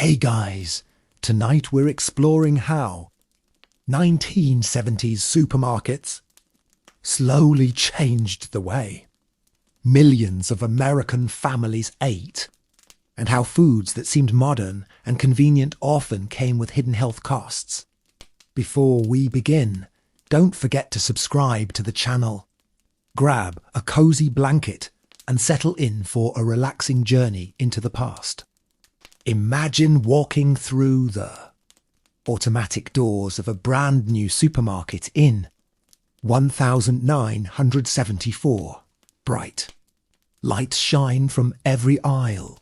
Hey guys, tonight we're exploring how 1970s supermarkets slowly changed the way millions of American families ate, and how foods that seemed modern and convenient often came with hidden health costs. Before we begin, don't forget to subscribe to the channel. Grab a cozy blanket and settle in for a relaxing journey into the past. Imagine walking through the automatic doors of a brand new supermarket in 1974. Bright lights shine from every aisle.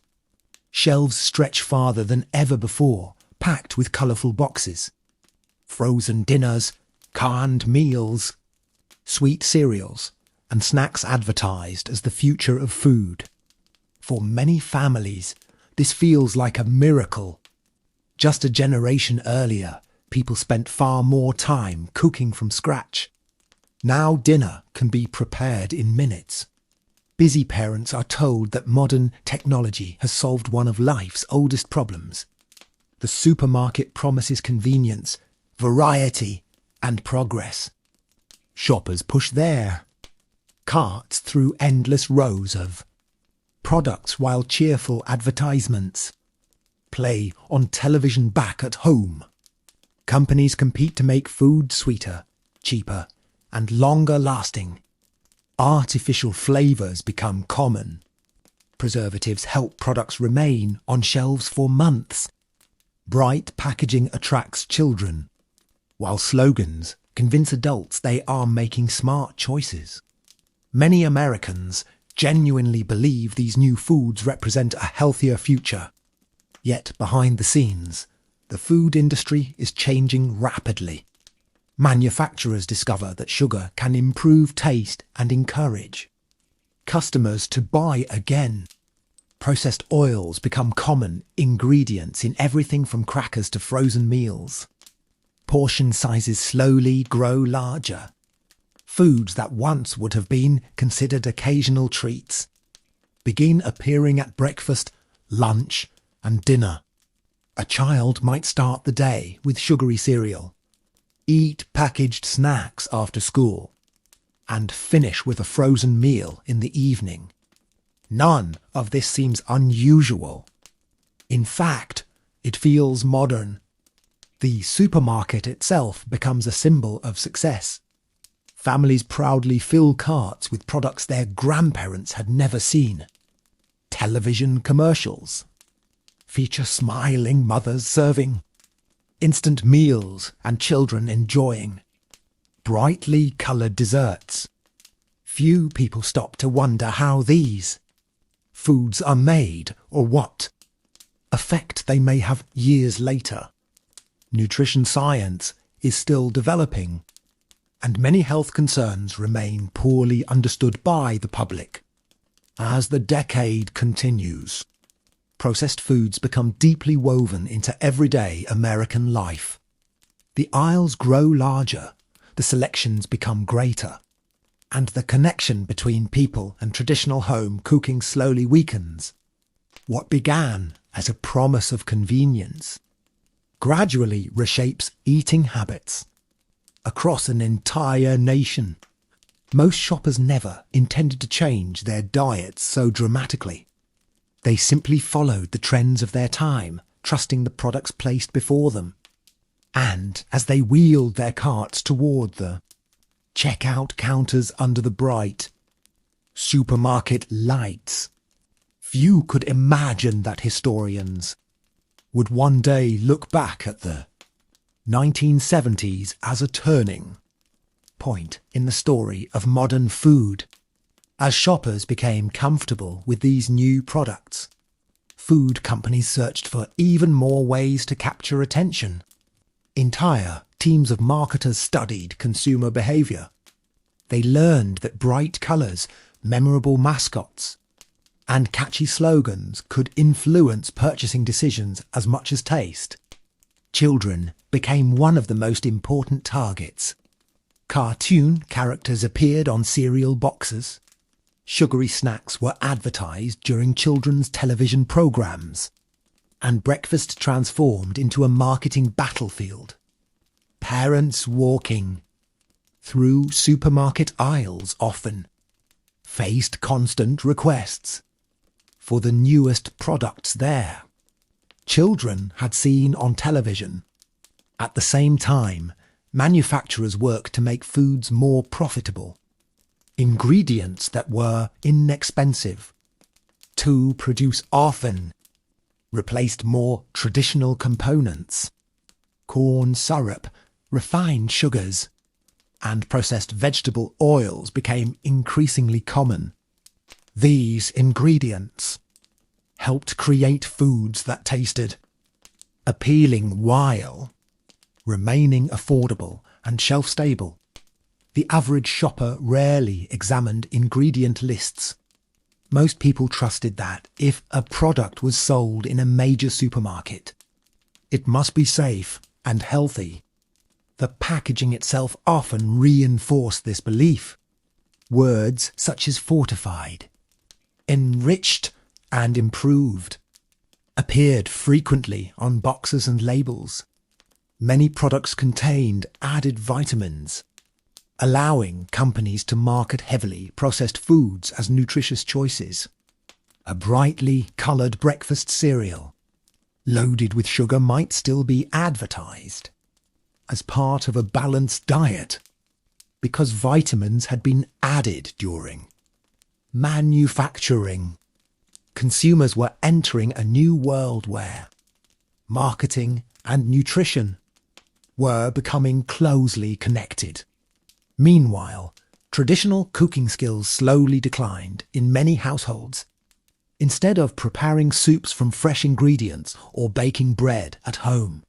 Shelves stretch farther than ever before, packed with colourful boxes. Frozen dinners, canned meals, sweet cereals, and snacks advertised as the future of food. For many families, this feels like a miracle. Just a generation earlier, people spent far more time cooking from scratch. Now dinner can be prepared in minutes. Busy parents are told that modern technology has solved one of life's oldest problems. The supermarket promises convenience, variety, and progress. Shoppers push their carts through endless rows of products while cheerful advertisements play on television back at home. Companies compete to make food sweeter, cheaper, and longer lasting. Artificial flavours become common. Preservatives help products remain on shelves for months. Bright packaging attracts children, while slogans convince adults they are making smart choices. Many Americans genuinely believe these new foods represent a healthier future. Yet behind the scenes, the food industry is changing rapidly. Manufacturers discover that sugar can improve taste and encourage customers to buy again. Processed oils become common ingredients in everything from crackers to frozen meals. Portion sizes slowly grow larger. Foods that once would have been considered occasional treats begin appearing at breakfast, lunch, and dinner. A child might start the day with sugary cereal, eat packaged snacks after school, and finish with a frozen meal in the evening. None of this seems unusual. In fact, it feels modern. The supermarket itself becomes a symbol of success. Families proudly fill carts with products their grandparents had never seen. Television commercials feature smiling mothers serving instant meals and children enjoying brightly coloured desserts. Few people stop to wonder how these foods are made or what effect they may have years later. Nutrition science is still developing, and many health concerns remain poorly understood by the public. As the decade continues, processed foods become deeply woven into everyday American life. The aisles grow larger, the selections become greater, and the connection between people and traditional home cooking slowly weakens. What began as a promise of convenience gradually reshapes eating habits across an entire nation. Most shoppers never intended to change their diets so dramatically. They simply followed the trends of their time, trusting the products placed before them. And as they wheeled their carts toward the checkout counters under the bright supermarket lights, few could imagine that historians would one day look back at the 1970s as a turning point in the story of modern food. As shoppers became comfortable with these new products, food companies searched for even more ways to capture attention. Entire teams of marketers studied consumer behaviour. They learned that bright colours, memorable mascots, and catchy slogans could influence purchasing decisions as much as taste. Children became one of the most important targets. Cartoon characters appeared on cereal boxes. Sugary snacks were advertised during children's television programs. and breakfast transformed into a marketing battlefield. Parents walking through supermarket aisles often faced constant requests for the newest products there. Children had seen on television. At the same time, manufacturers worked to make foods more profitable. Ingredients that were inexpensive to produce often replaced more traditional components. Corn syrup, refined sugars, and processed vegetable oils became increasingly common. These ingredients helped create foods that tasted appealing while remaining affordable and shelf-stable. The average shopper rarely examined ingredient lists. Most people trusted that if a product was sold in a major supermarket, it must be safe and healthy. The packaging itself often reinforced this belief. Words such as fortified, enriched, and improved appeared frequently on boxes and labels. Many products contained added vitamins, allowing companies to market heavily processed foods as nutritious choices. A brightly coloured breakfast cereal loaded with sugar might still be advertised as part of a balanced diet because vitamins had been added during manufacturing. Consumers were entering a new world where marketing and nutrition were becoming closely connected. Meanwhile, traditional cooking skills slowly declined in many households. Instead of preparing soups from fresh ingredients or baking bread at home,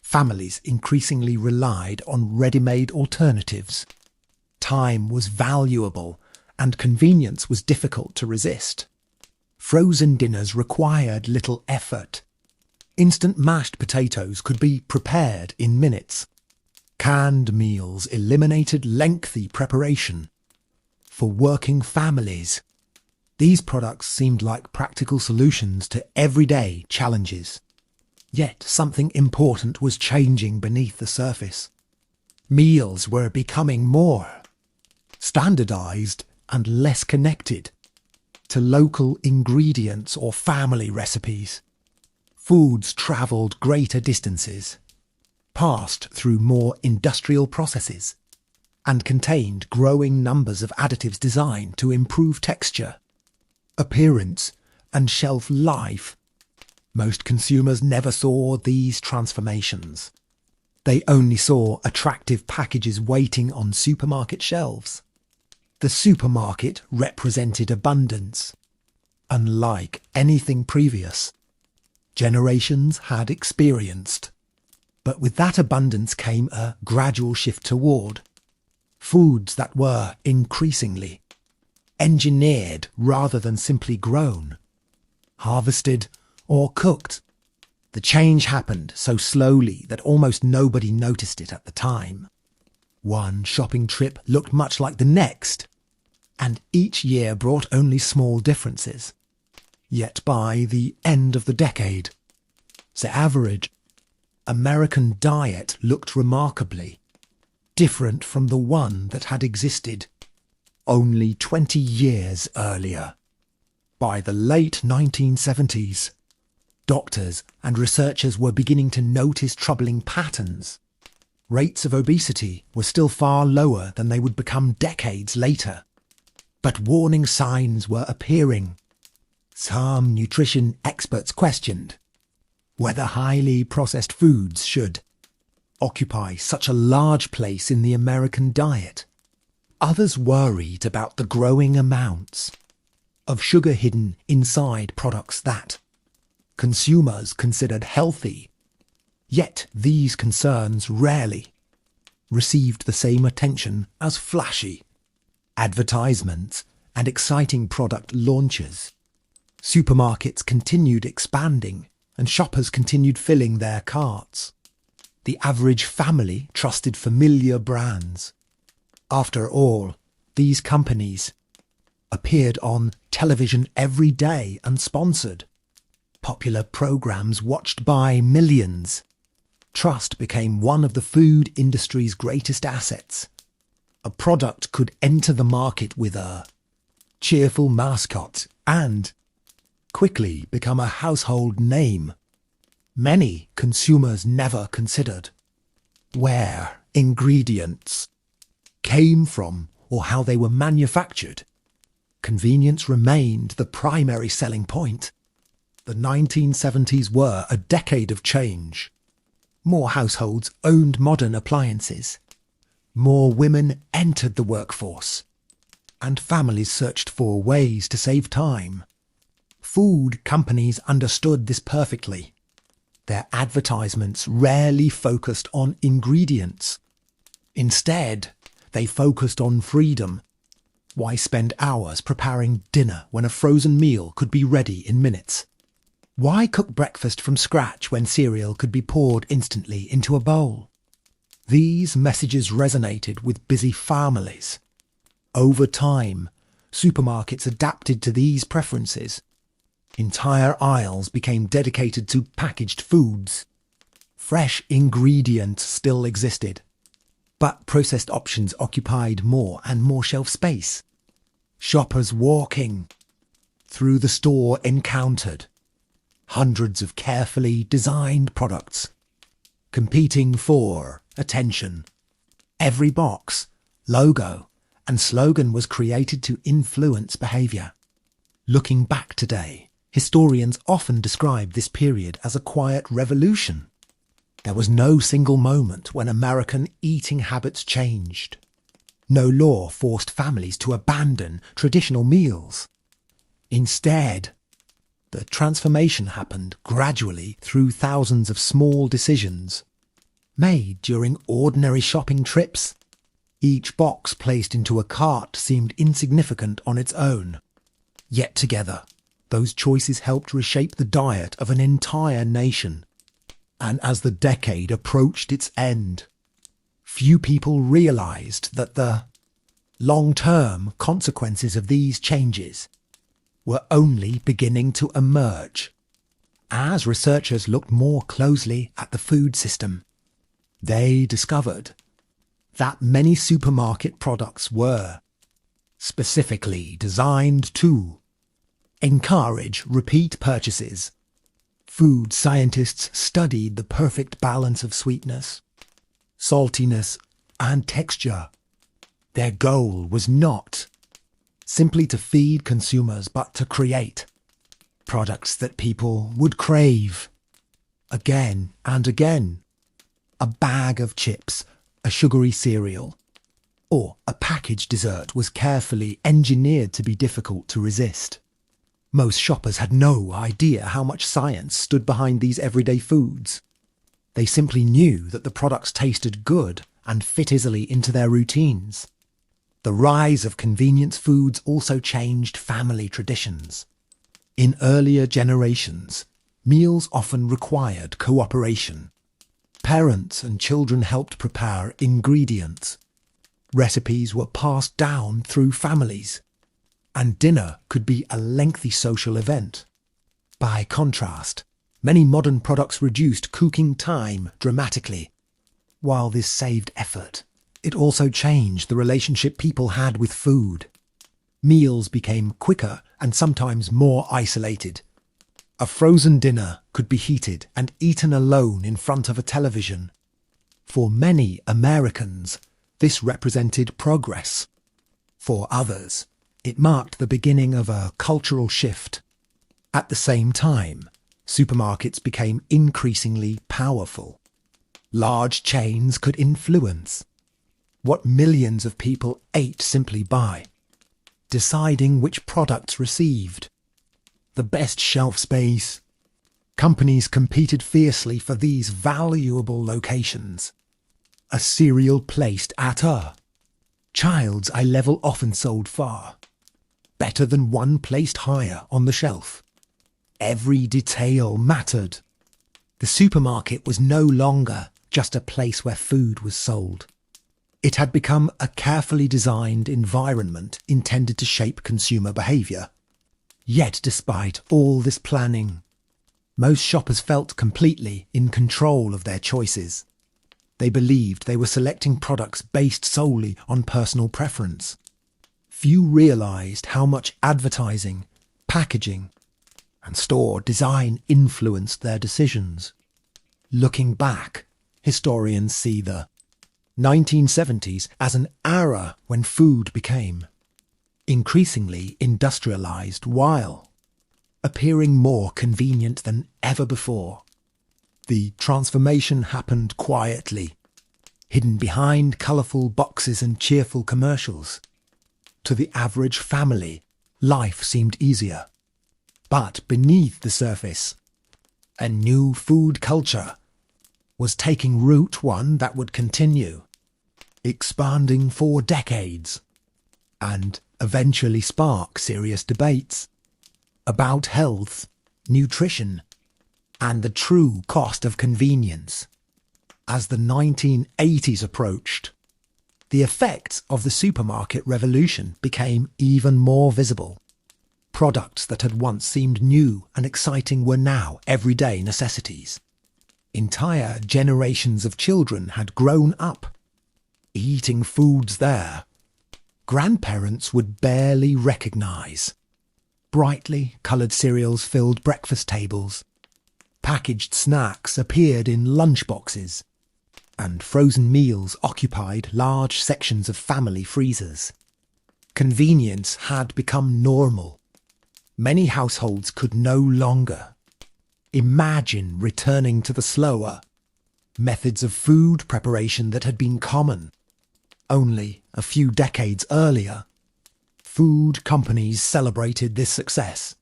families increasingly relied on ready-made alternatives. Time was valuable and convenience was difficult to resist. Frozen dinners required little effort. Instant mashed potatoes could be prepared in minutes. Canned meals eliminated lengthy preparation. For working families, these products seemed like practical solutions to everyday challenges. Yet something important was changing beneath the surface. Meals were becoming more standardized and less connected to local ingredients or family recipes. Foods traveled greater distances, passed through more industrial processes, and contained growing numbers of additives designed to improve texture, appearance, and shelf life. Most consumers never saw these transformations. They only saw attractive packages waiting on supermarket shelves. The supermarket represented abundance, unlike anything previous generations had experienced. But with that abundance came a gradual shift toward foods that were increasingly engineered rather than simply grown, harvested, or cooked. The change happened so slowly that almost nobody noticed it at the time. One shopping trip looked much like the next, and each year brought only small differences. Yet by the end of the decade, the average American diet looked remarkably different from the one that had existed only 20 years earlier. By the late 1970s, doctors and researchers were beginning to notice troubling patterns. Rates of obesity were still far lower than they would become decades later, but warning signs were appearing. Some nutrition experts questioned whether highly processed foods should occupy such a large place in the American diet. Others worried about the growing amounts of sugar hidden inside products that consumers considered healthy. Yet these concerns rarely received the same attention as flashy advertisements and exciting product launches. Supermarkets continued expanding and shoppers continued filling their carts. The average family trusted familiar brands. After all, these companies appeared on television every day and sponsored popular programs watched by millions. Trust became one of the food industry's greatest assets. A product could enter the market with a cheerful mascot and quickly become a household name. Many consumers never considered where ingredients came from or how they were manufactured. Convenience remained the primary selling point. The 1970s were a decade of change. More households owned modern appliances. More women entered the workforce. And families searched for ways to save time. Food companies understood this perfectly. Their advertisements rarely focused on ingredients. Instead, they focused on freedom. Why spend hours preparing dinner when a frozen meal could be ready in minutes? Why cook breakfast from scratch when cereal could be poured instantly into a bowl? These messages resonated with busy families. Over time, supermarkets adapted to these preferences. Entire aisles became dedicated to packaged foods. Fresh ingredients still existed, but processed options occupied more and more shelf space. Shoppers walking through the store encountered hundreds of carefully designed products, competing for attention. Every box, logo, and slogan was created to influence behaviour. Looking back today, historians often describe this period as a quiet revolution. There was no single moment when American eating habits changed. No law forced families to abandon traditional meals. Instead, the transformation happened gradually through thousands of small decisions made during ordinary shopping trips. Each box placed into a cart seemed insignificant on its own. Yet together, those choices helped reshape the diet of an entire nation. And as the decade approached its end, few people realized that the long-term consequences of these changes were only beginning to emerge. As researchers looked more closely at the food system, they discovered that many supermarket products were specifically designed to encourage repeat purchases. Food scientists studied the perfect balance of sweetness, saltiness, and texture. Their goal was not simply to feed consumers, but to create products that people would crave again and again. A bag of chips, a sugary cereal, or a packaged dessert was carefully engineered to be difficult to resist. Most shoppers had no idea how much science stood behind these everyday foods. They simply knew that the products tasted good and fit easily into their routines. The rise of convenience foods also changed family traditions. In earlier generations, meals often required cooperation. Parents and children helped prepare ingredients. Recipes were passed down through families, and dinner could be a lengthy social event. By contrast, many modern products reduced cooking time dramatically. While this saved effort, it also changed the relationship people had with food. Meals became quicker and sometimes more isolated. A frozen dinner could be heated and eaten alone in front of a television. For many Americans, this represented progress. For others, it marked the beginning of a cultural shift. At the same time, supermarkets became increasingly powerful. Large chains could influence what millions of people ate simply by deciding which products received the best shelf space. Companies competed fiercely for these valuable locations. A cereal placed at a child's eye level often sold far better than one placed higher on the shelf. Every detail mattered. The supermarket was no longer just a place where food was sold. It had become a carefully designed environment intended to shape consumer behaviour. Yet despite all this planning, Most shoppers felt completely in control of their choices. They believed they were selecting products based solely on personal preference. Few realized how much advertising, packaging, and store design influenced their decisions. Looking back, historians see the 1970s as an era when food became increasingly industrialized while appearing more convenient than ever before. The transformation happened quietly, hidden behind colourful boxes and cheerful commercials. To the average family, life seemed easier. But beneath the surface, a new food culture was taking root, one that would continue, expanding for decades, and eventually spark serious debates about health, nutrition, and the true cost of convenience. As the 1980s approached, the effects of the supermarket revolution became even more visible. Products that had once seemed new and exciting were now everyday necessities. Entire generations of children had grown up eating foods their grandparents would barely recognize. Brightly coloured cereals filled breakfast tables. Packaged snacks appeared in lunchboxes, and frozen meals occupied large sections of family freezers. Convenience had become normal. Many households could no longer imagine returning to the slower methods of food preparation that had been common only a few decades earlier. Food companies celebrated this success.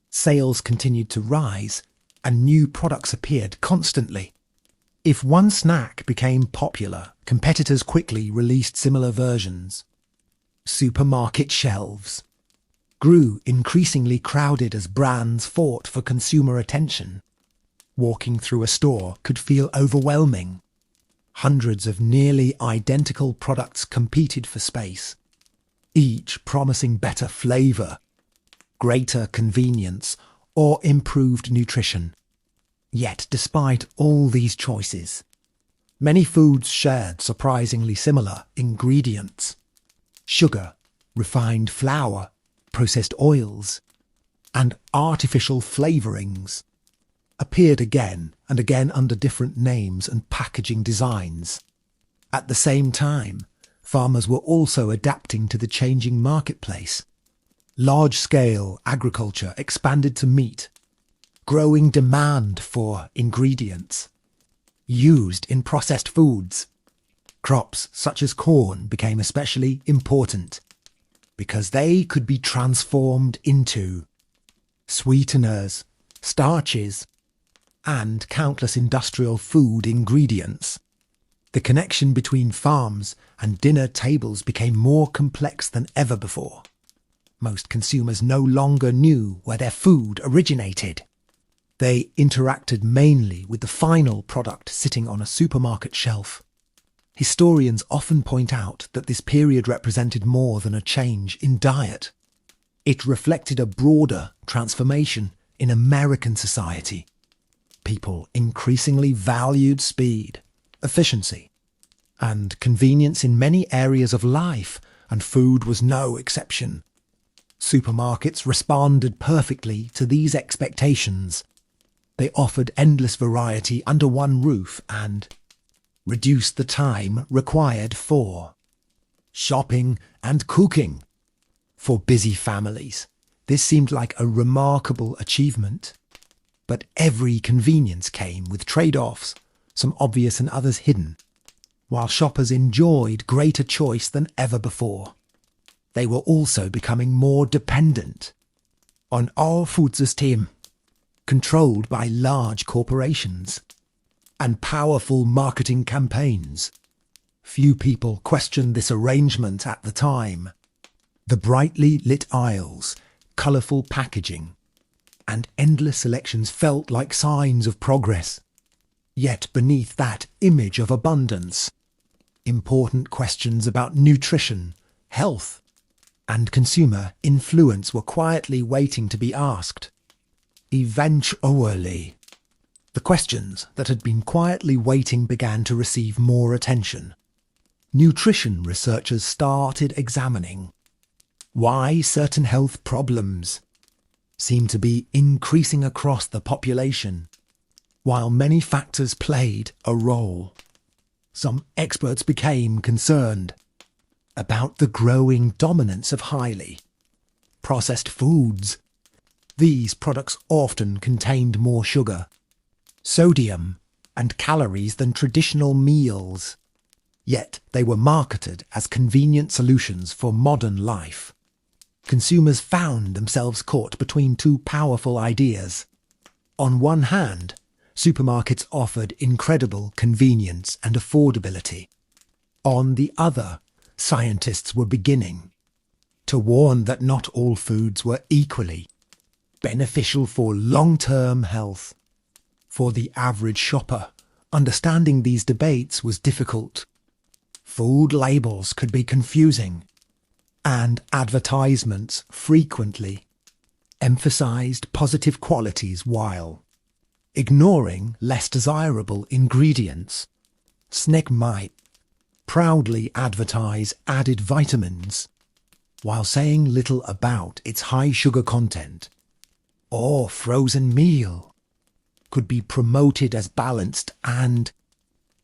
Sales continued to rise, and new products appeared constantly. If one snack became popular, competitors quickly released similar versions. Supermarket shelves grew increasingly crowded as brands fought for consumer attention. Walking through a store could feel overwhelming. Hundreds of nearly identical products competed for space, each promising better flavour, greater convenience, or improved nutrition. Yet, despite all these choices, many foods shared surprisingly similar ingredients. Sugar, refined flour, processed oils, and artificial flavourings appeared again and again under different names and packaging designs. At the same time, farmers were also adapting to the changing marketplace. Large-scale agriculture expanded to meet growing demand for ingredients used in processed foods. Crops such as corn became especially important because they could be transformed into sweeteners, starches, and countless industrial food ingredients. The connection between farms and dinner tables became more complex than ever before. Most consumers no longer knew where their food originated. They interacted mainly with the final product sitting on a supermarket shelf. Historians often point out that this period represented more than a change in diet. It reflected a broader transformation in American society. People increasingly valued speed, efficiency, and convenience in many areas of life, and food was no exception. Supermarkets responded perfectly to these expectations. They offered endless variety under one roof and reduced the time required for shopping and cooking. For busy families, this seemed like a remarkable achievement. But every convenience came with trade-offs, some obvious and others hidden. While shoppers enjoyed greater choice than ever before, they were also becoming more dependent on our food system, controlled by large corporations and powerful marketing campaigns. Few people questioned this arrangement at the time. The brightly lit aisles, colourful packaging, and endless selections felt like signs of progress. Yet beneath that image of abundance, important questions about nutrition, health, and consumer influence were quietly waiting to be asked. Eventually, the questions that had been quietly waiting began to receive more attention. Nutrition researchers started examining why certain health problems seemed to be increasing across the population, while many factors played a role. Some experts became concerned about the growing dominance of highly processed foods. These products often contained more sugar, sodium, and calories than traditional meals, yet they were marketed as convenient solutions for modern life. Consumers found themselves caught between two powerful ideas. On one hand, supermarkets offered incredible convenience and affordability. On the other, scientists were beginning to warn that not all foods were equally beneficial for long-term health. For the average shopper, understanding these debates was difficult. Food labels could be confusing, and advertisements frequently emphasized positive qualities while ignoring less desirable ingredients. Snack might proudly advertise added vitamins while saying little about its high sugar content, or frozen meal could be promoted as balanced and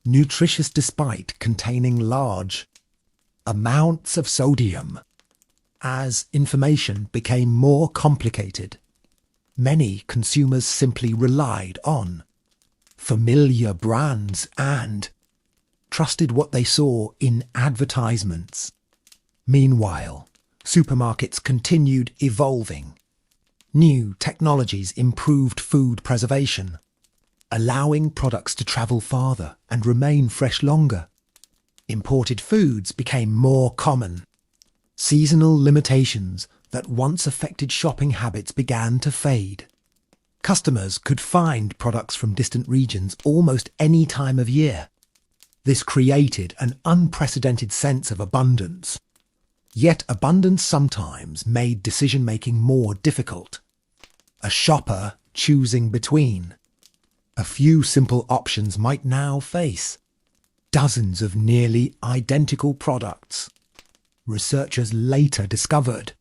nutritious despite containing large amounts of sodium. As information became more complicated, many consumers simply relied on familiar brands and trusted what they saw in advertisements. Meanwhile, supermarkets continued evolving. New technologies improved food preservation, allowing products to travel farther and remain fresh longer. Imported foods became more common. Seasonal limitations that once affected shopping habits began to fade. Customers could find products from distant regions almost any time of year. This created an unprecedented sense of abundance. Yet abundance sometimes made decision-making more difficult. A shopper choosing between a few simple options might now face dozens of nearly identical products. Researchers later discovered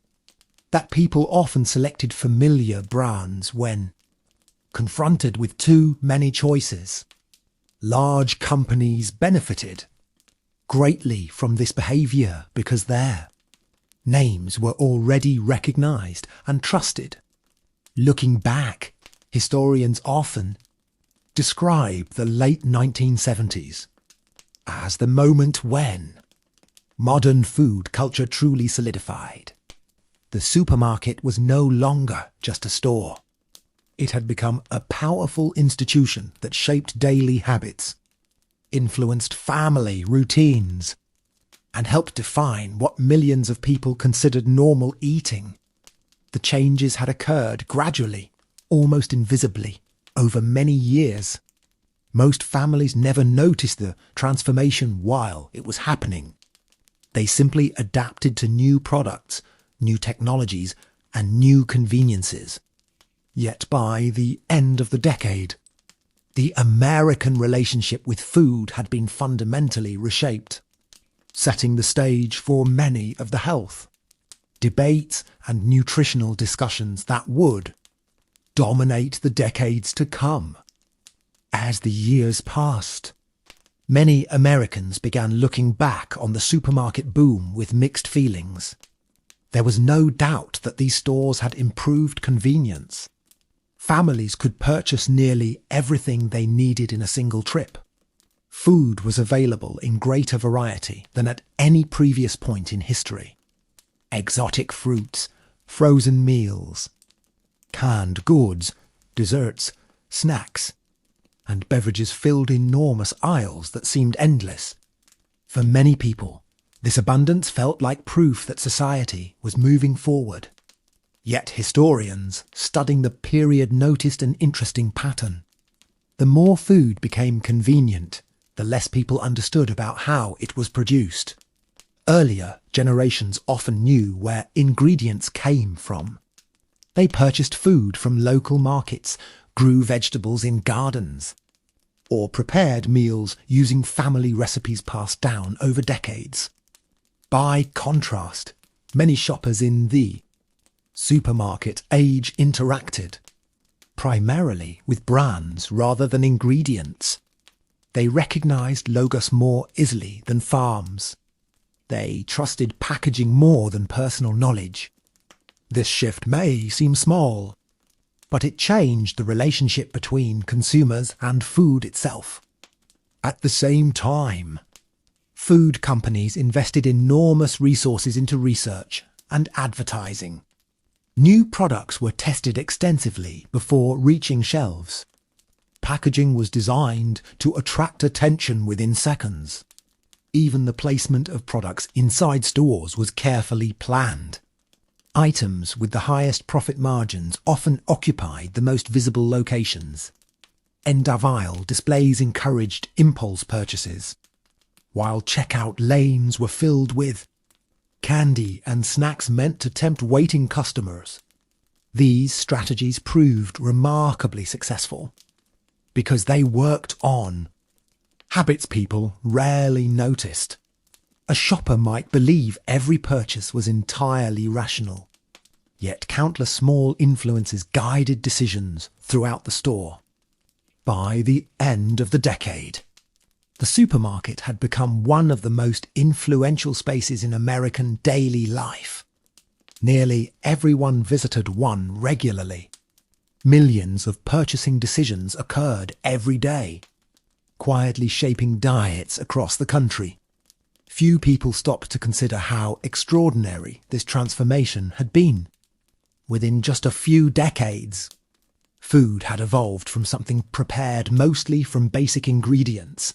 that people often selected familiar brands when confronted with too many choices. Large companies benefited greatly from this behavior because their names were already recognized and trusted. Looking back, historians often describe the late 1970s as the moment when modern food culture truly solidified. The supermarket was no longer just a store. It had become a powerful institution that shaped daily habits, influenced family routines, and helped define what millions of people considered normal eating. The changes had occurred gradually, almost invisibly, over many years. Most families never noticed the transformation while it was happening. They simply adapted to new products, new technologies, and new conveniences. Yet by the end of the decade, the American relationship with food had been fundamentally reshaped, setting the stage for many of the health, debates, and nutritional discussions that would dominate the decades to come. As the years passed, many Americans began looking back on the supermarket boom with mixed feelings. There was no doubt that these stores had improved convenience. Families could purchase nearly everything they needed in a single trip. Food was available in greater variety than at any previous point in history. Exotic fruits, frozen meals, canned goods, desserts, snacks, and beverages filled enormous aisles that seemed endless. For many people, this abundance felt like proof that society was moving forward. Yet historians studying the period noticed an interesting pattern. The more food became convenient, the less people understood about how it was produced. Earlier generations often knew where ingredients came from. They purchased food from local markets, grew vegetables in gardens, or prepared meals using family recipes passed down over decades. By contrast, many shoppers in the supermarket age interacted primarily with brands rather than ingredients. They recognized logos more easily than farms. They trusted packaging more than personal knowledge. This shift may seem small, but it changed the relationship between consumers and food itself. At the same time, food companies invested enormous resources into research and advertising. New products were tested extensively before reaching shelves. Packaging was designed to attract attention within seconds. Even the placement of products inside stores was carefully planned. Items with the highest profit margins often occupied the most visible locations. End-of-aisle displays encouraged impulse purchases, while checkout lanes were filled with candy and snacks meant to tempt waiting customers. These strategies proved remarkably successful because they worked on habits people rarely noticed. A shopper might believe every purchase was entirely rational, yet countless small influences guided decisions throughout the store. By the end of the decade, the supermarket had become one of the most influential spaces in American daily life. Nearly everyone visited one regularly. Millions of purchasing decisions occurred every day, quietly shaping diets across the country. Few people stopped to consider how extraordinary this transformation had been. Within just a few decades, food had evolved from something prepared mostly from basic ingredients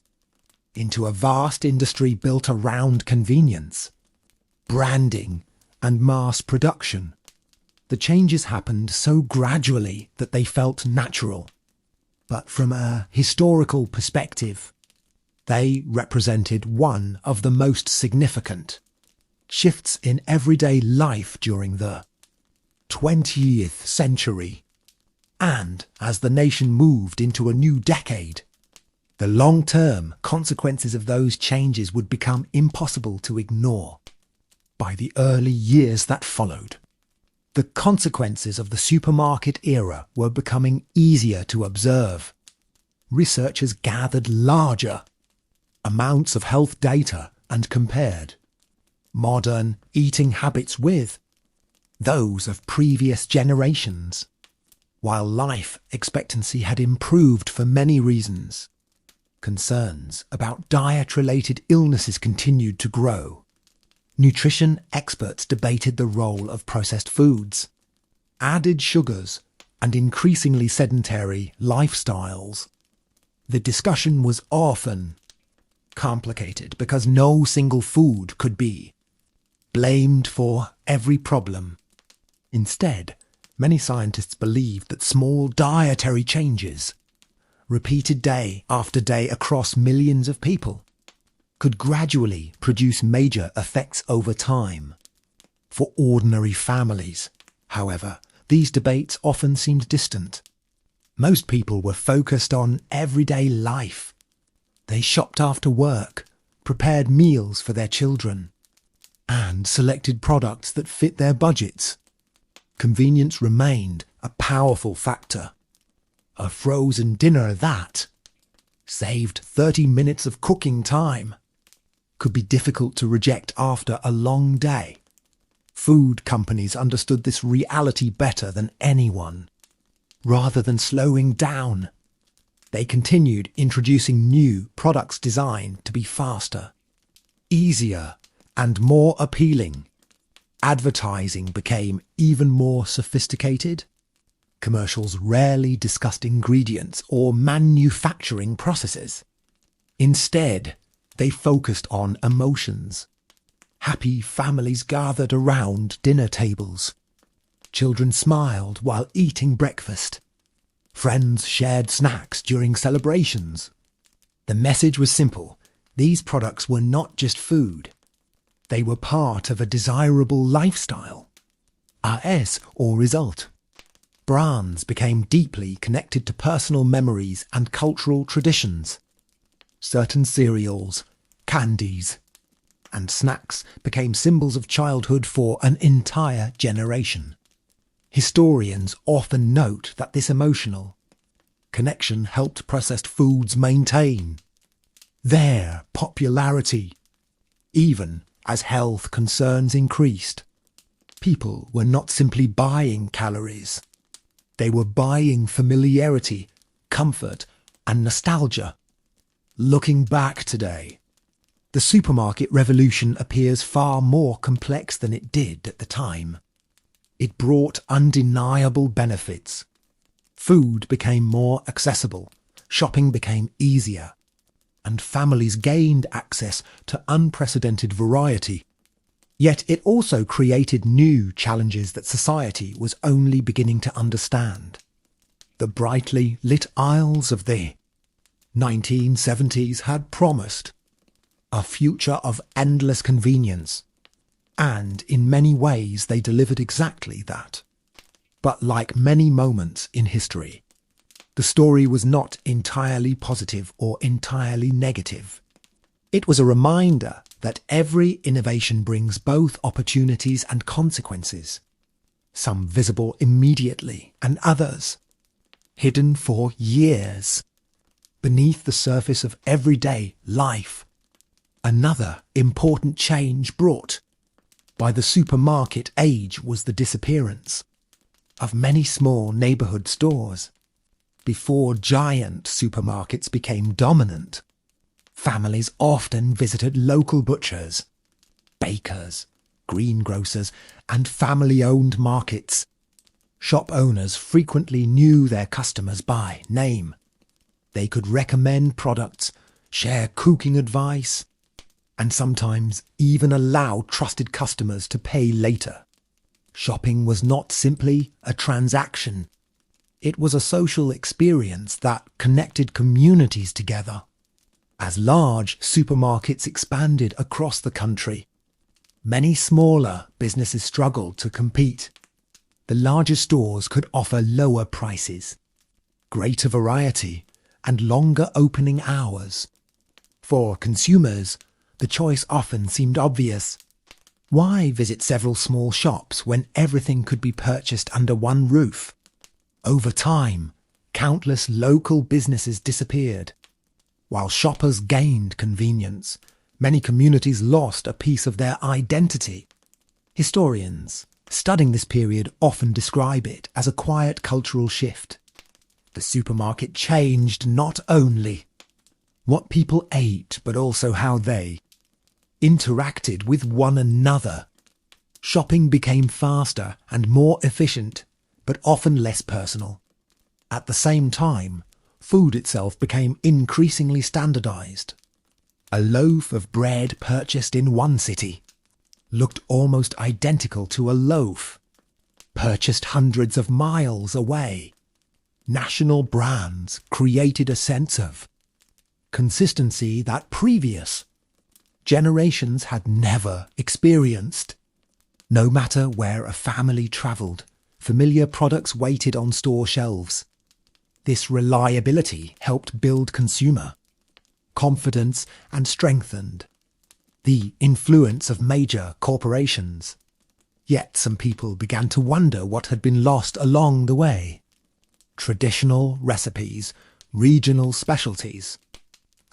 into a vast industry built around convenience, branding, and mass production. The changes happened so gradually that they felt natural, but from a historical perspective, they represented one of the most significant shifts in everyday life during the 20th century. And as the nation moved into a new decade, the long-term consequences of those changes would become impossible to ignore. By the early years that followed, the consequences of the supermarket era were becoming easier to observe. Researchers gathered larger amounts of health data and compared modern eating habits with those of previous generations. While life expectancy had improved for many reasons, concerns about diet-related illnesses continued to grow. Nutrition experts debated the role of processed foods, added sugars, and increasingly sedentary lifestyles. The discussion was often complicated because no single food could be blamed for every problem. Instead, many scientists believed that small dietary changes, repeated day after day across millions of people, could gradually produce major effects over time. For ordinary families, however, these debates often seemed distant. Most people were focused on everyday life. They shopped after work, prepared meals for their children, and selected products that fit their budgets. Convenience remained a powerful factor. A frozen dinner that saved 30 minutes of cooking time could be difficult to reject after a long day. Food companies understood this reality better than anyone. Rather than slowing down, they continued introducing new products designed to be faster, easier, and more appealing. Advertising became even more sophisticated. Commercials rarely discussed ingredients or manufacturing processes. Instead, they focused on emotions. Happy families gathered around dinner tables. Children smiled while eating breakfast. Friends shared snacks during celebrations. The message was simple. These products were not just food. They were part of a desirable lifestyle. AS or result. brands became deeply connected to personal memories and cultural traditions. Certain cereals, candies, and snacks became symbols of childhood for an entire generation. Historians often note that this emotional connection helped processed foods maintain their popularity. Even as health concerns increased, people were not simply buying calories. They were buying familiarity, comfort, and nostalgia. Looking back today, the supermarket revolution appears far more complex than it did at the time. It brought undeniable benefits. Food became more accessible, shopping became easier, and families gained access to unprecedented variety. Yet it also created new challenges that society was only beginning to understand. The brightly lit aisles of the 1970s had promised a future of endless convenience, and in many ways they delivered exactly that. But like many moments in history, the story was not entirely positive or entirely negative. It was a reminder that every innovation brings both opportunities and consequences, some visible immediately and others hidden for years beneath the surface of everyday life. Another important change brought by the supermarket age was the disappearance of many small neighborhood stores. Before giant supermarkets became dominant, families often visited local butchers, bakers, greengrocers, and family-owned markets. Shop owners frequently knew their customers by name. They could recommend products, share cooking advice, and sometimes even allow trusted customers to pay later. Shopping was not simply a transaction. It was a social experience that connected communities together. As large supermarkets expanded across the country, many smaller businesses struggled to compete. The larger stores could offer lower prices, greater variety, and longer opening hours. For consumers, the choice often seemed obvious. Why visit several small shops when everything could be purchased under one roof? Over time, countless local businesses disappeared. While shoppers gained convenience, many communities lost a piece of their identity. Historians studying this period often describe it as a quiet cultural shift. The supermarket changed not only what people ate, but also how they interacted with one another. Shopping became faster and more efficient, but often less personal. At the same time, food itself became increasingly standardized. A loaf of bread purchased in one city looked almost identical to a loaf purchased hundreds of miles away. National brands created a sense of consistency that previous generations had never experienced. No matter where a family travelled, familiar products waited on store shelves. This reliability helped build consumer confidence and strengthened the influence of major corporations. Yet some people began to wonder what had been lost along the way. Traditional recipes, regional specialties,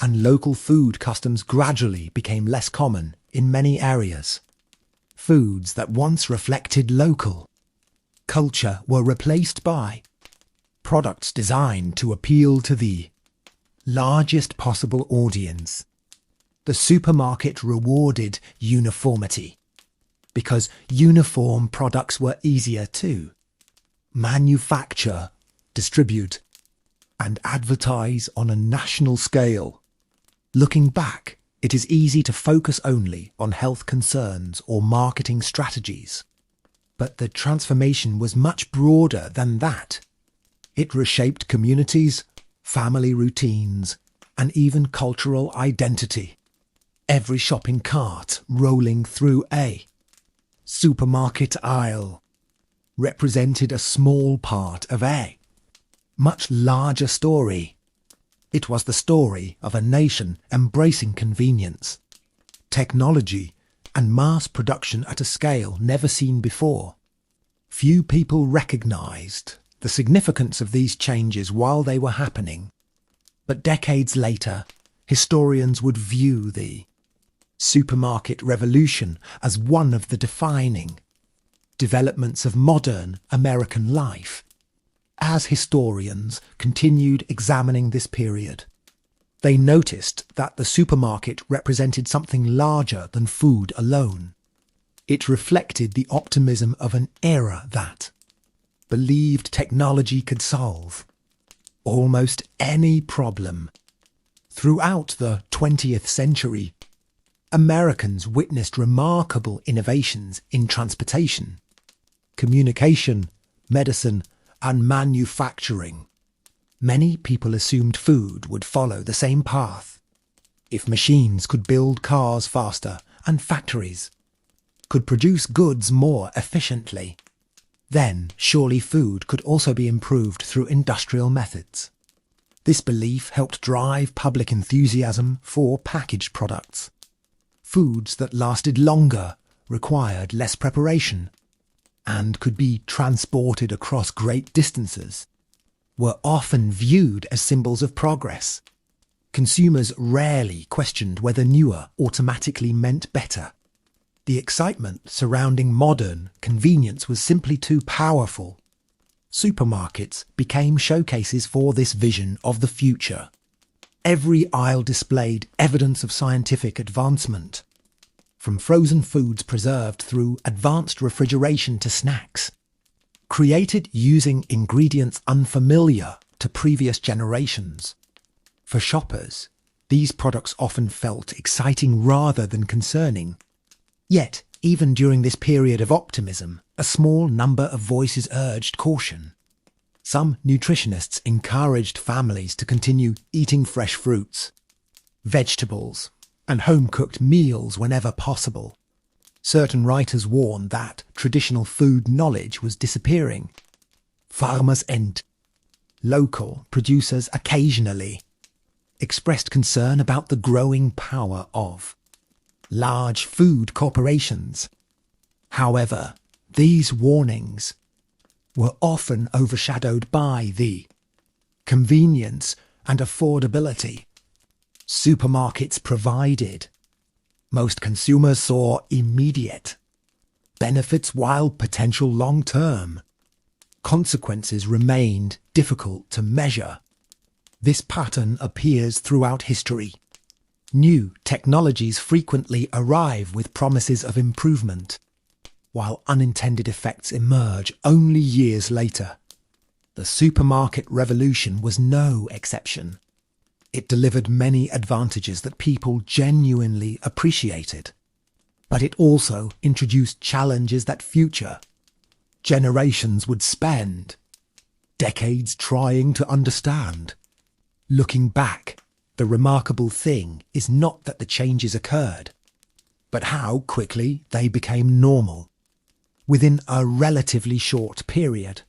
and local food customs gradually became less common in many areas. Foods that once reflected local culture were replaced by products designed to appeal to the largest possible audience. The supermarket rewarded uniformity because uniform products were easier to manufacture, distribute, and advertise on a national scale. Looking back, it is easy to focus only on health concerns or marketing strategies. But the transformation was much broader than that. It reshaped communities, family routines, and even cultural identity. Every shopping cart rolling through a supermarket aisle represented a small part of a much larger story. It was the story of a nation embracing convenience, technology, and mass production at a scale never seen before. Few people recognized the significance of these changes while they were happening, but decades later, historians would view the supermarket revolution as one of the defining developments of modern American life. As historians continued examining this period, they noticed that the supermarket represented something larger than food alone. It reflected the optimism of an era that believed technology could solve almost any problem. Throughout the 20th century, Americans witnessed remarkable innovations in transportation, communication, medicine, and manufacturing. Many people assumed food would follow the same path. If machines could build cars faster and factories could produce goods more efficiently, then surely food could also be improved through industrial methods. This belief helped drive public enthusiasm for packaged products. Foods that lasted longer, required less preparation, and could be transported across great distances, were often viewed as symbols of progress. Consumers rarely questioned whether newer automatically meant better. The excitement surrounding modern convenience was simply too powerful. Supermarkets became showcases for this vision of the future. Every aisle displayed evidence of scientific advancement, from frozen foods preserved through advanced refrigeration to snacks, created using ingredients unfamiliar to previous generations. For shoppers, these products often felt exciting rather than concerning. Yet, even during this period of optimism, a small number of voices urged caution. Some nutritionists encouraged families to continue eating fresh fruits, vegetables, and home-cooked meals whenever possible. Certain writers warned that traditional food knowledge was disappearing. Farmers and local producers occasionally expressed concern about the growing power of large food corporations. However, these warnings were often overshadowed by the convenience and affordability supermarkets provided. Most consumers saw immediate benefits while potential long-term consequences remained difficult to measure. This pattern appears throughout history. New technologies frequently arrive with promises of improvement, while unintended effects emerge only years later. The supermarket revolution was no exception. It delivered many advantages that people genuinely appreciated, but it also introduced challenges that future generations would spend decades trying to understand. Looking back, the remarkable thing is not that the changes occurred, but how quickly they became normal. Within a relatively short period,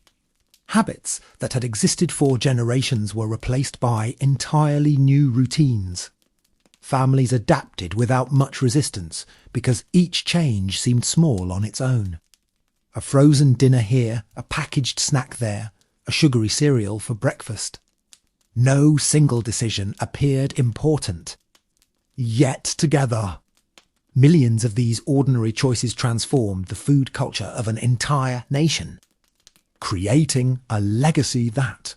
habits that had existed for generations were replaced by entirely new routines. Families adapted without much resistance because each change seemed small on its own. A frozen dinner here, a packaged snack there, a sugary cereal for breakfast. No single decision appeared important. Yet together, millions of these ordinary choices transformed the food culture of an entire nation, creating a legacy that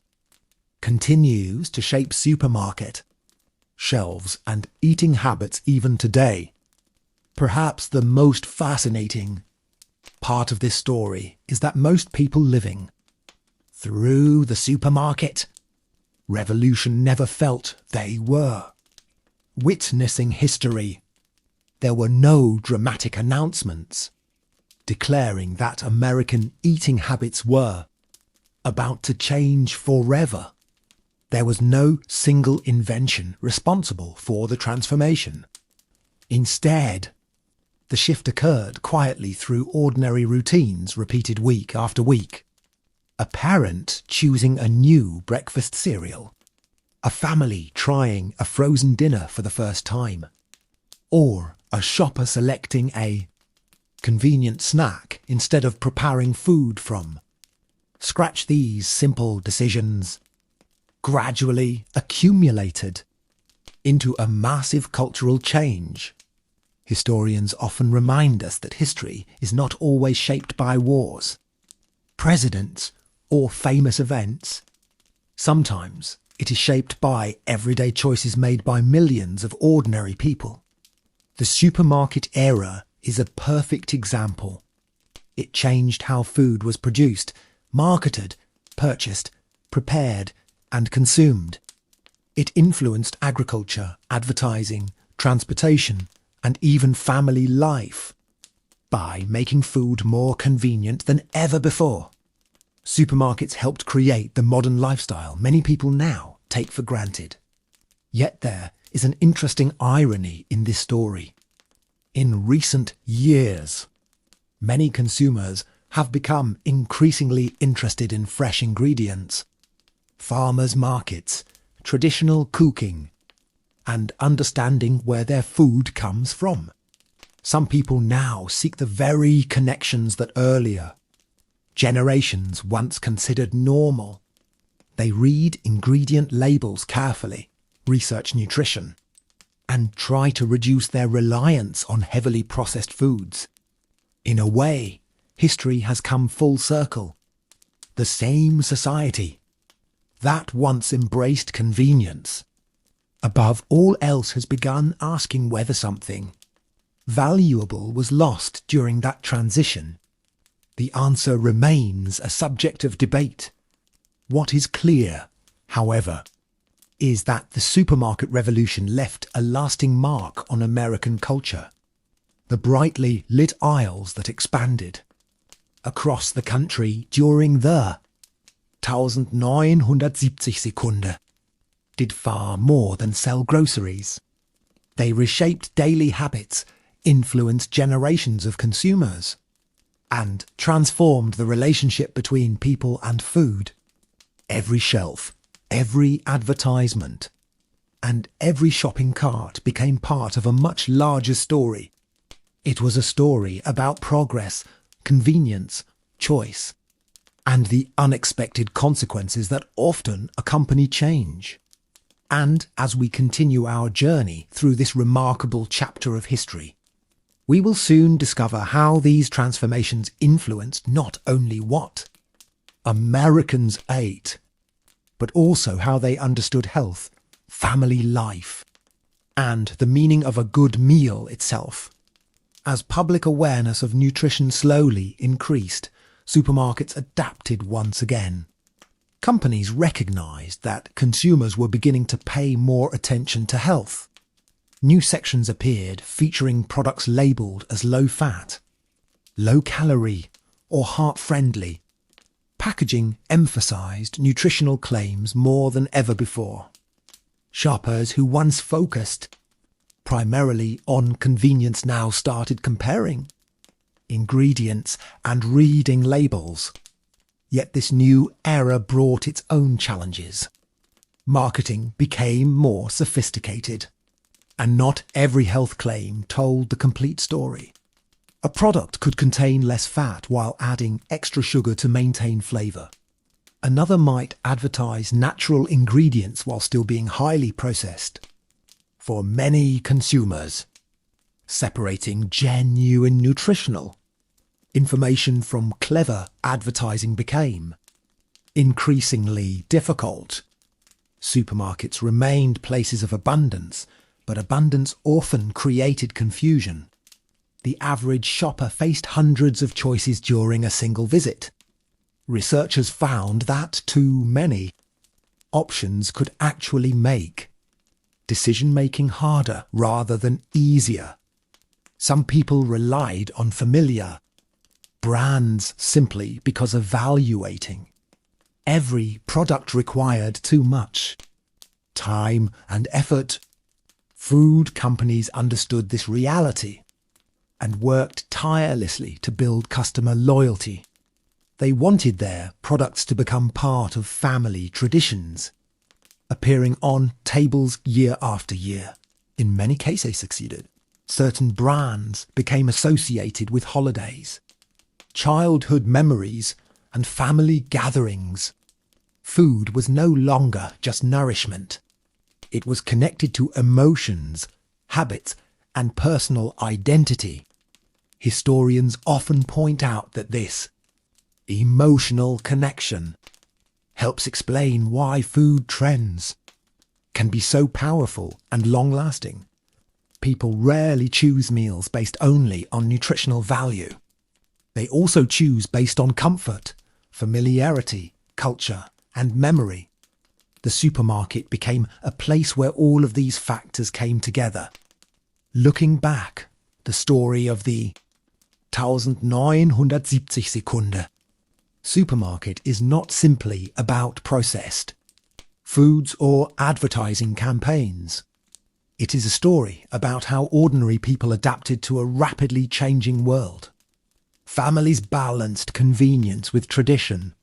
continues to shape supermarket shelves and eating habits even today. Perhaps the most fascinating part of this story is that most people living through the supermarket revolution never felt they were witnessing history. There were no dramatic announcements declaring that American eating habits were about to change forever. There was no single invention responsible for the transformation. Instead, The shift occurred quietly through ordinary routines repeated week after week. A parent choosing a new breakfast cereal. A family trying a frozen dinner for the first time. Or a shopper selecting a convenient snack instead of preparing food from scratch. These simple decisions gradually accumulated into a massive cultural change. Historians often remind us that history is not always shaped by wars, presidents, or famous events. Sometimes it is shaped by everyday choices made by millions of ordinary people. The supermarket era is a perfect example. It changed how food was produced, marketed, purchased, prepared, and consumed. It influenced agriculture, advertising, transportation, and even family life by making food more convenient than ever before. Supermarkets helped create the modern lifestyle many people now take for granted. Yet there is an interesting irony in this story. In recent years, many consumers have become increasingly interested in fresh ingredients, farmers' markets, traditional cooking, and understanding where their food comes from. Some people now seek the very connections that earlier generations once considered normal. They read ingredient labels carefully, research nutrition, and try to reduce their reliance on heavily processed foods. In a way, history has come full circle. The same society that once embraced convenience, above all else, has begun asking whether something valuable was lost during that transition. The answer remains a subject of debate. What is clear, however, is that the supermarket revolution left a lasting mark on American culture. The brightly lit aisles that expanded across the country during the 1970 Sekunde did far more than sell groceries. They reshaped daily habits, influenced generations of consumers, and transformed the relationship between people and food. Every shelf, every advertisement, and every shopping cart became part of a much larger story. It was a story about progress, convenience, choice, and the unexpected consequences that often accompany change. And as we continue our journey through this remarkable chapter of history, we will soon discover how these transformations influenced not only what Americans ate, but also how they understood health, family life, and the meaning of a good meal itself. As public awareness of nutrition slowly increased, supermarkets adapted once again. Companies recognized that consumers were beginning to pay more attention to health. New sections appeared featuring products labeled as low-fat, low-calorie, or heart-friendly. Packaging emphasized nutritional claims more than ever before. Shoppers who once focused primarily on convenience now started comparing ingredients and reading labels. Yet this new era brought its own challenges. Marketing became more sophisticated, and not every health claim told the complete story. A product could contain less fat while adding extra sugar to maintain flavor. Another might advertise natural ingredients while still being highly processed. For many consumers, separating genuine nutritional information from clever advertising became increasingly difficult. Supermarkets remained places of abundance, but abundance often created confusion. The average shopper faced hundreds of choices during a single visit. Researchers found that too many options could actually make decision-making harder rather than easier. Some people relied on familiar brands simply because of valuating. Every product required too much time and effort. Food companies understood this reality. and worked tirelessly to build customer loyalty. They wanted their products to become part of family traditions, appearing on tables year after year. In many cases they succeeded. Certain brands became associated with holidays, childhood memories, and family gatherings. Food was no longer just nourishment. It was connected to emotions, habits, and personal identity. Historians often point out that this emotional connection helps explain why food trends can be so powerful and long-lasting. People rarely choose meals based only on nutritional value. They also choose based on comfort, familiarity, culture, and memory. The supermarket became a place where all of these factors came together. Looking back, the story of the 1970 Sekunde supermarket is not simply about processed foods or advertising campaigns. It is a story about how ordinary people adapted to a rapidly changing world. Families balanced convenience with tradition.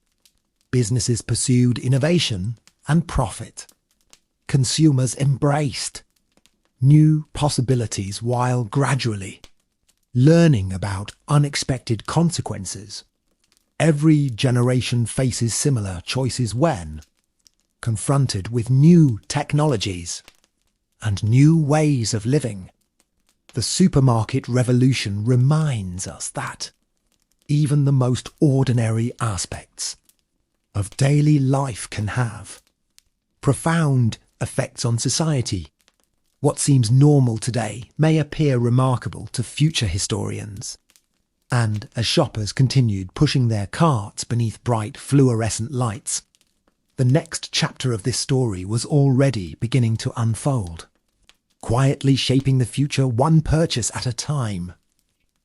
Businesses pursued innovation and profit. Consumers embraced new possibilities while gradually learning about unexpected consequences. Every generation faces similar choices when confronted with new technologies and new ways of living. The supermarket revolution reminds us that even the most ordinary aspects of daily life can have profound effects on society. What seems normal today may appear remarkable to future historians. And as shoppers continued pushing their carts beneath bright fluorescent lights, the next chapter of this story was already beginning to unfold, quietly shaping the future one purchase at a time.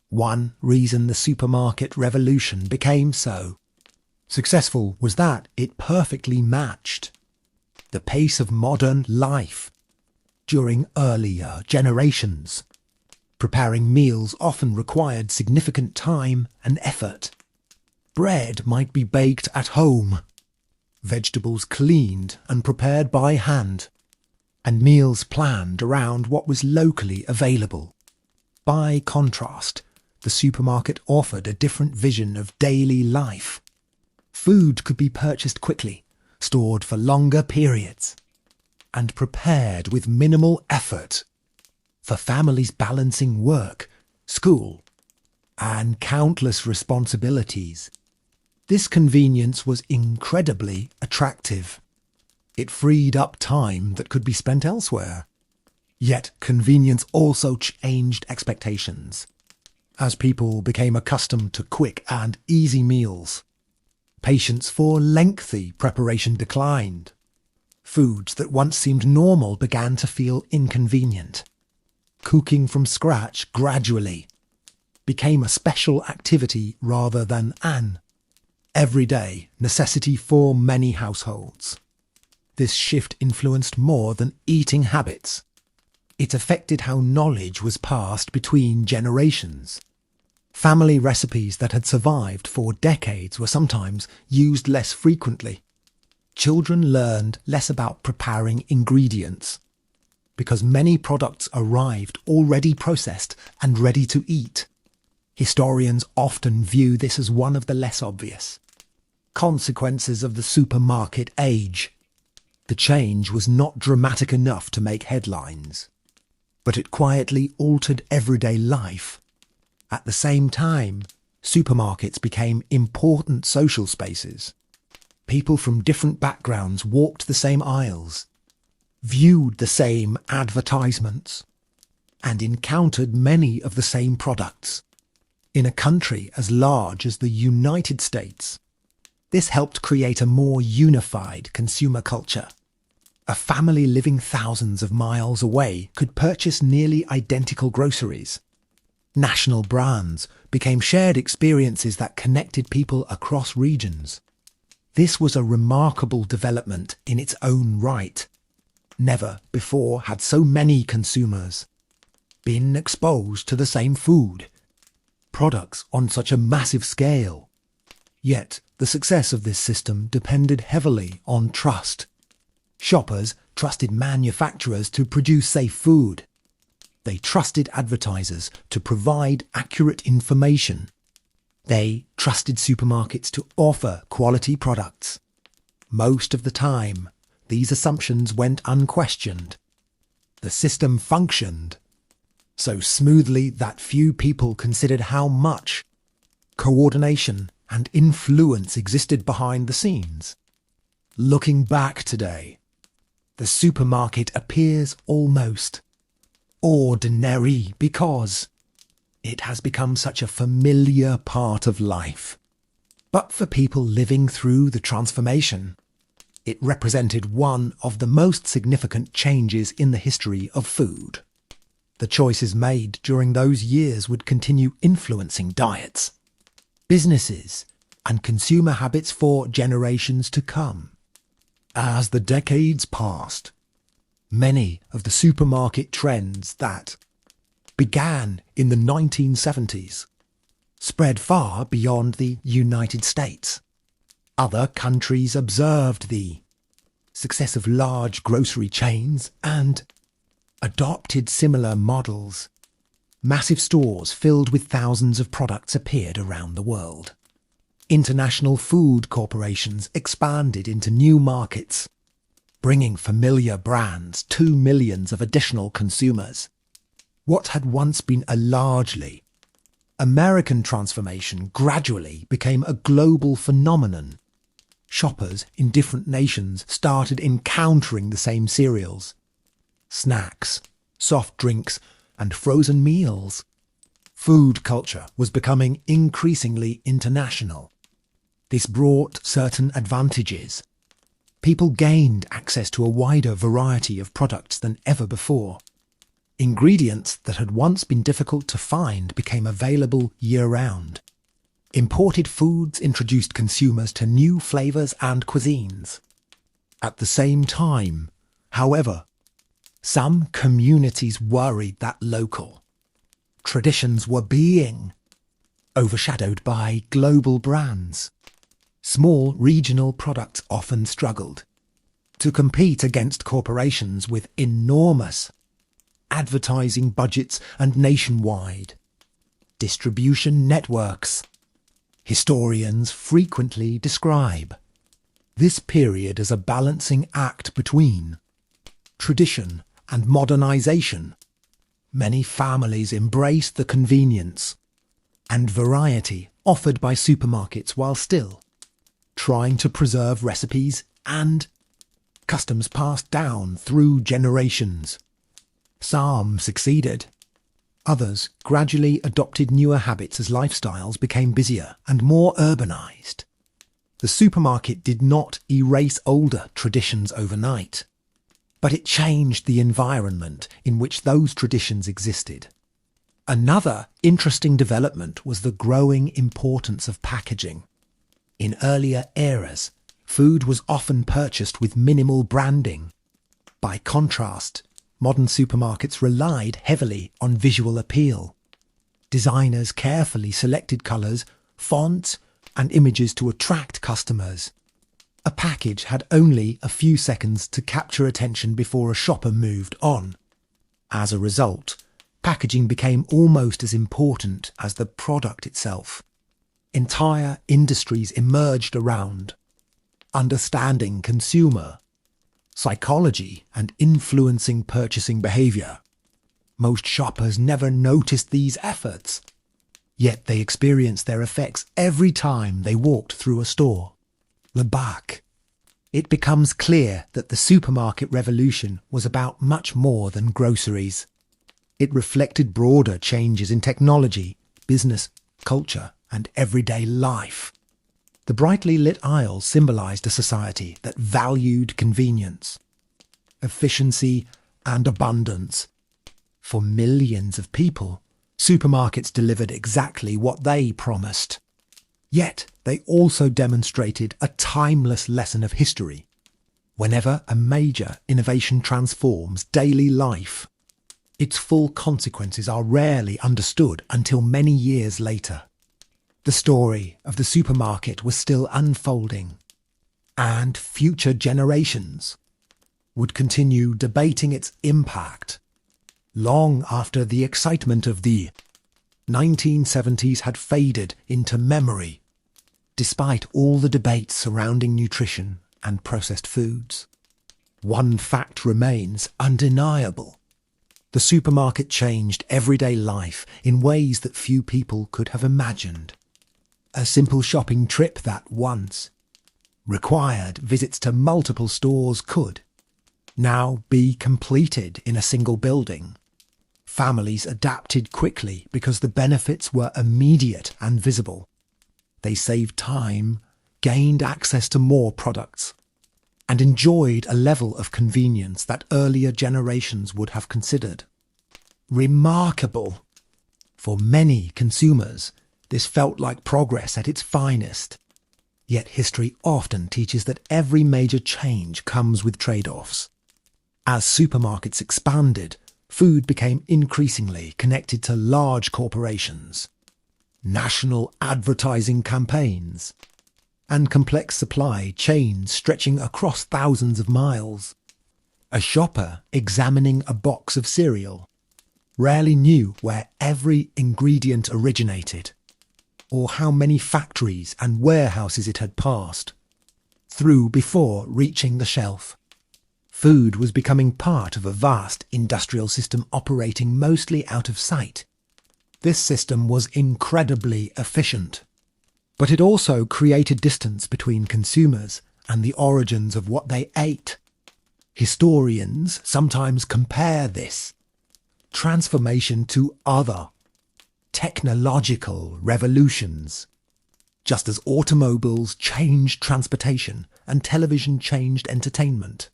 One reason the supermarket revolution became so successful was that it perfectly matched the pace of modern life. During earlier generations, preparing meals often required significant time and effort. Bread might be baked at home, vegetables cleaned and prepared by hand, and meals planned around what was locally available. By contrast, the supermarket offered a different vision of daily life. Food could be purchased quickly, stored for longer periods, and prepared with minimal effort. For families balancing work, school, and countless responsibilities, this convenience was incredibly attractive. It freed up time that could be spent elsewhere. Yet convenience also changed expectations. As people became accustomed to quick and easy meals, patience for lengthy preparation declined. Foods that once seemed normal began to feel inconvenient. Cooking from scratch gradually became a special activity rather than an everyday necessity for many households. This shift influenced more than eating habits. It affected how knowledge was passed between generations. Family recipes that had survived for decades were sometimes used less frequently. Children learned less about preparing ingredients because many products arrived already processed and ready to eat. Historians often view this as one of the less obvious consequences of the supermarket age. The change was not dramatic enough to make headlines, but it quietly altered everyday life. At the same time, supermarkets became important social spaces. People from different backgrounds walked the same aisles, viewed the same advertisements, and encountered many of the same products. In a country as large as the United States, this helped create a more unified consumer culture. A family living thousands of miles away could purchase nearly identical groceries. National brands became shared experiences that connected people across regions. This was a remarkable development in its own right. Never before had so many consumers been exposed to the same food, products on such a massive scale. Yet, the success of this system depended heavily on trust. Shoppers trusted manufacturers to produce safe food. They trusted advertisers to provide accurate information. They trusted supermarkets to offer quality products. Most of the time, these assumptions went unquestioned. The system functioned so smoothly that few people considered how much coordination and influence existed behind the scenes. Looking back today, the supermarket appears almost ordinary because it has become such a familiar part of life. But for people living through the transformation, it represented one of the most significant changes in the history of food. The choices made during those years would continue influencing diets, businesses, and consumer habits for generations to come. As the decades passed, many of the supermarket trends that began in the 1970s spread far beyond the United States. Other countries observed the success of large grocery chains and adopted similar models. Massive stores filled with thousands of products appeared around the world. International food corporations expanded into new markets, bringing familiar brands to millions of additional consumers. What had once been a largely American transformation gradually became a global phenomenon. Shoppers in different nations started encountering the same cereals, snacks, soft drinks, and frozen meals. Food culture was becoming increasingly international. This brought certain advantages. People gained access to a wider variety of products than ever before. Ingredients that had once been difficult to find became available year-round. Imported foods introduced consumers to new flavours and cuisines. At the same time, however, some communities worried that local traditions were being overshadowed by global brands. Small regional products often struggled to compete against corporations with enormous advertising budgets and nationwide distribution networks. Historians frequently describe this period as a balancing act between tradition and modernization. Many families embraced the convenience and variety offered by supermarkets while still trying to preserve recipes and customs passed down through generations. Some succeeded. Others gradually adopted newer habits as lifestyles became busier and more urbanized. The supermarket did not erase older traditions overnight, but it changed the environment in which those traditions existed. Another interesting development was the growing importance of packaging. In earlier eras, food was often purchased with minimal branding. By contrast, modern supermarkets relied heavily on visual appeal. Designers carefully selected colours, fonts, and images to attract customers. A package had only a few seconds to capture attention before a shopper moved on. As a result, packaging became almost as important as the product itself. Entire industries emerged around understanding consumer psychology and influencing purchasing behaviour. Most shoppers never noticed these efforts, yet they experienced their effects every time they walked through a store. The back. It becomes clear that the supermarket revolution was about much more than groceries. It reflected broader changes in technology, business, culture, and everyday life. The brightly lit aisles symbolised a society that valued convenience, efficiency, and abundance. For millions of people, supermarkets delivered exactly what they promised. Yet they also demonstrated a timeless lesson of history. Whenever a major innovation transforms daily life, Its full consequences are rarely understood until many years later. The story of the supermarket was still unfolding, and future generations would continue debating its impact long after the excitement of the 1970s had faded into memory, despite all the debates surrounding nutrition and processed foods. One fact remains undeniable. The supermarket changed everyday life in ways that few people could have imagined. A simple shopping trip that once required visits to multiple stores could now be completed in a single building. Families adapted quickly because the benefits were immediate and visible. They saved time, gained access to more products, and enjoyed a level of convenience that earlier generations would have considered remarkable. For many consumers, this felt like progress at its finest. Yet history often teaches that every major change comes with trade-offs. As supermarkets expanded, food became increasingly connected to large corporations, national advertising campaigns, and complex supply chains stretching across thousands of miles. A shopper examining a box of cereal rarely knew where every ingredient originated, or how many factories and warehouses it had passed through before reaching the shelf. Food was becoming part of a vast industrial system operating mostly out of sight. This system was incredibly efficient, but it also created distance between consumers and the origins of what they ate. Historians sometimes compare this transformation to other technological revolutions. Just as automobiles changed transportation and television changed entertainment,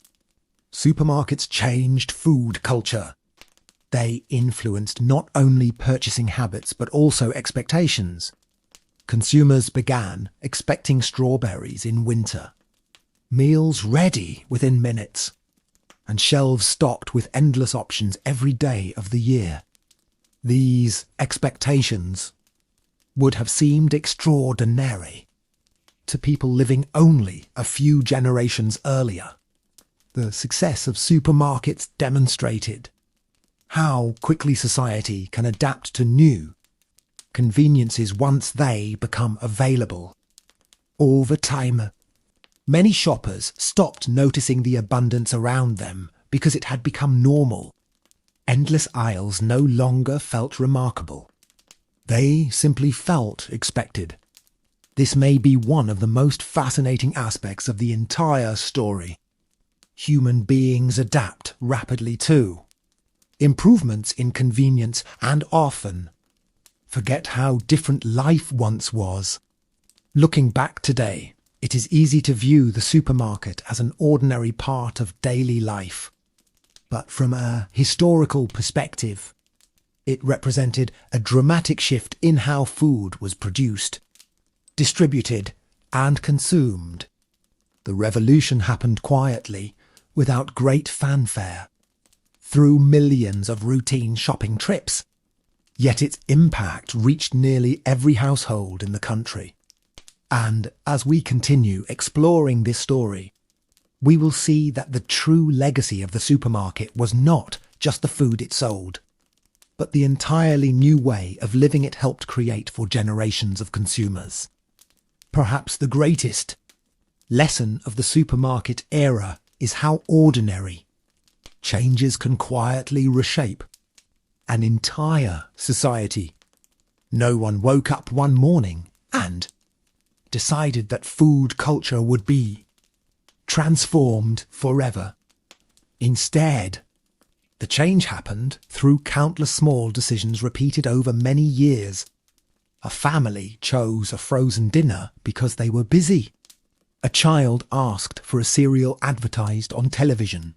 supermarkets changed food culture. They influenced not only purchasing habits but also expectations. Consumers began expecting strawberries in winter, meals ready within minutes, and shelves stocked with endless options every day of the year. These expectations would have seemed extraordinary to people living only a few generations earlier. The success of supermarkets demonstrated how quickly society can adapt to new conveniences once they become available. Over time, many shoppers stopped noticing the abundance around them because it had become normal. Endless aisles no longer felt remarkable. They simply felt expected. This may be one of the most fascinating aspects of the entire story. Human beings adapt rapidly too. Improvements in convenience and often forget how different life once was. Looking back today, it is easy to view the supermarket as an ordinary part of daily life. But from a historical perspective, it represented a dramatic shift in how food was produced, distributed, and consumed. The revolution happened quietly, without great fanfare, through millions of routine shopping trips. Yet its impact reached nearly every household in the country. And as we continue exploring this story, we will see that the true legacy of the supermarket was not just the food it sold, but the entirely new way of living it helped create for generations of consumers. Perhaps the greatest lesson of the supermarket era is how ordinary changes can quietly reshape an entire society. No one woke up one morning and decided that food culture would be transformed forever. Instead, the change happened through countless small decisions repeated over many years. A family chose a frozen dinner because they were busy. A child asked for a cereal advertised on television.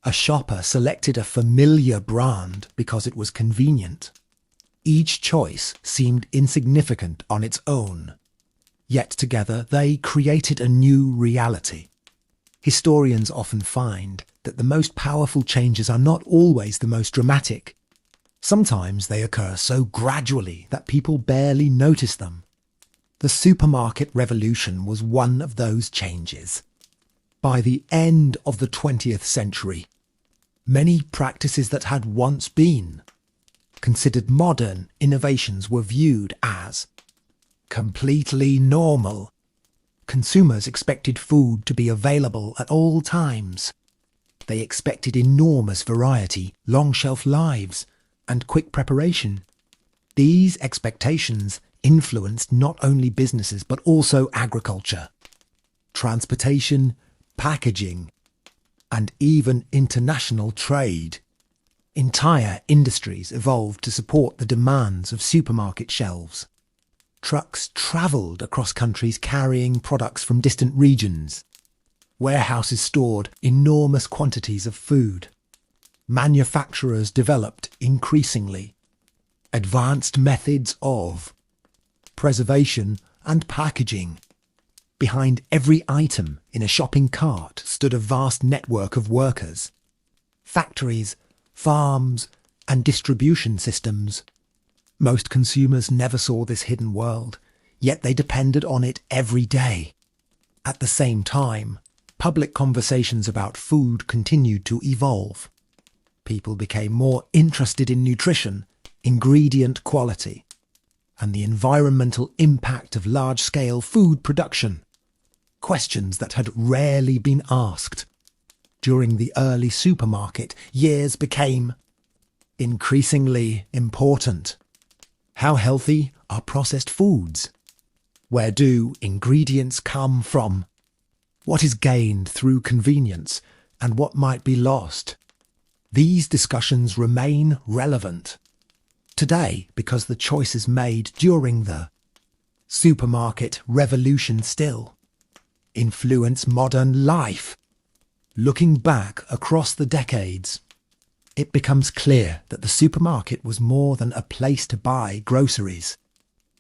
A shopper selected a familiar brand because it was convenient. Each choice seemed insignificant on its own, yet together they created a new reality. Historians often find that the most powerful changes are not always the most dramatic. Sometimes they occur so gradually that people barely notice them. The supermarket revolution was one of those changes. By the end of the 20th century, many practices that had once been considered modern innovations were viewed as completely normal. Consumers expected food to be available at all times. They expected enormous variety, long shelf lives, and quick preparation. These expectations influenced not only businesses but also agriculture, transportation, packaging, and even international trade. Entire industries evolved to support the demands of supermarket shelves. Trucks travelled across countries carrying products from distant regions. Warehouses stored enormous quantities of food. Manufacturers developed increasingly advanced methods of preservation and packaging. Behind every item in a shopping cart stood a vast network of workers. Factories, farms, and distribution systems. Most consumers never saw this hidden world, yet they depended on it every day. At the same time, public conversations about food continued to evolve. People became more interested in nutrition, ingredient quality, and the environmental impact of large-scale food production. Questions that had rarely been asked. During the early supermarket years became increasingly important. How healthy are processed foods? Where do ingredients come from? What is gained through convenience and what might be lost? These discussions remain relevant today because the choices made during the supermarket revolution still influence modern life. Looking back across the decades, it becomes clear that the supermarket was more than a place to buy groceries.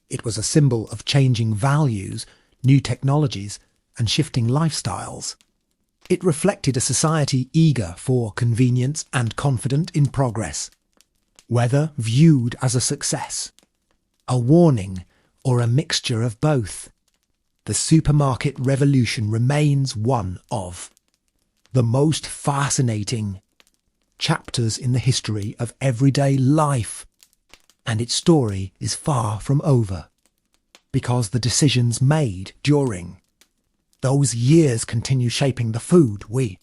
It was a symbol of changing values, new technologies, and shifting lifestyles. It reflected a society eager for convenience and confident in progress. Whether viewed as a success, a warning, or a mixture of both, the supermarket revolution remains one of the most fascinating chapters in the history of everyday life, and its story is far from over, because the decisions made during those years continue shaping the food we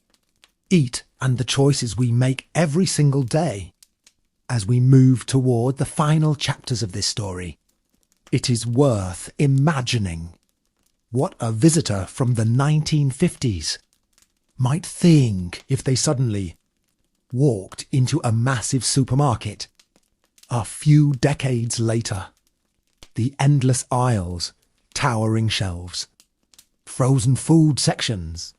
eat and the choices we make every single day. As we move toward the final chapters of this story, it is worth imagining what a visitor from the 1950s might think if they suddenly walked into a massive supermarket. A few decades later, the endless aisles, towering shelves, frozen food sections,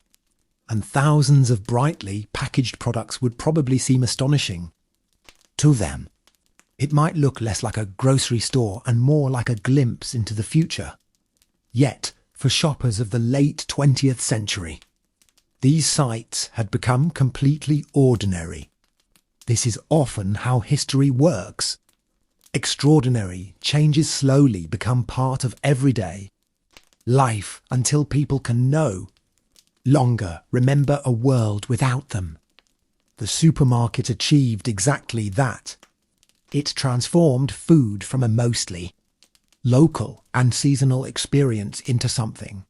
and thousands of brightly packaged products would probably seem astonishing. To them, it might look less like a grocery store and more like a glimpse into the future. Yet, for shoppers of the late 20th century, these sights had become completely ordinary. This is often how history works. Extraordinary changes slowly become part of everyday life until people can no longer remember a world without them. The supermarket achieved exactly that. It transformed food from a mostly local and seasonal experience into something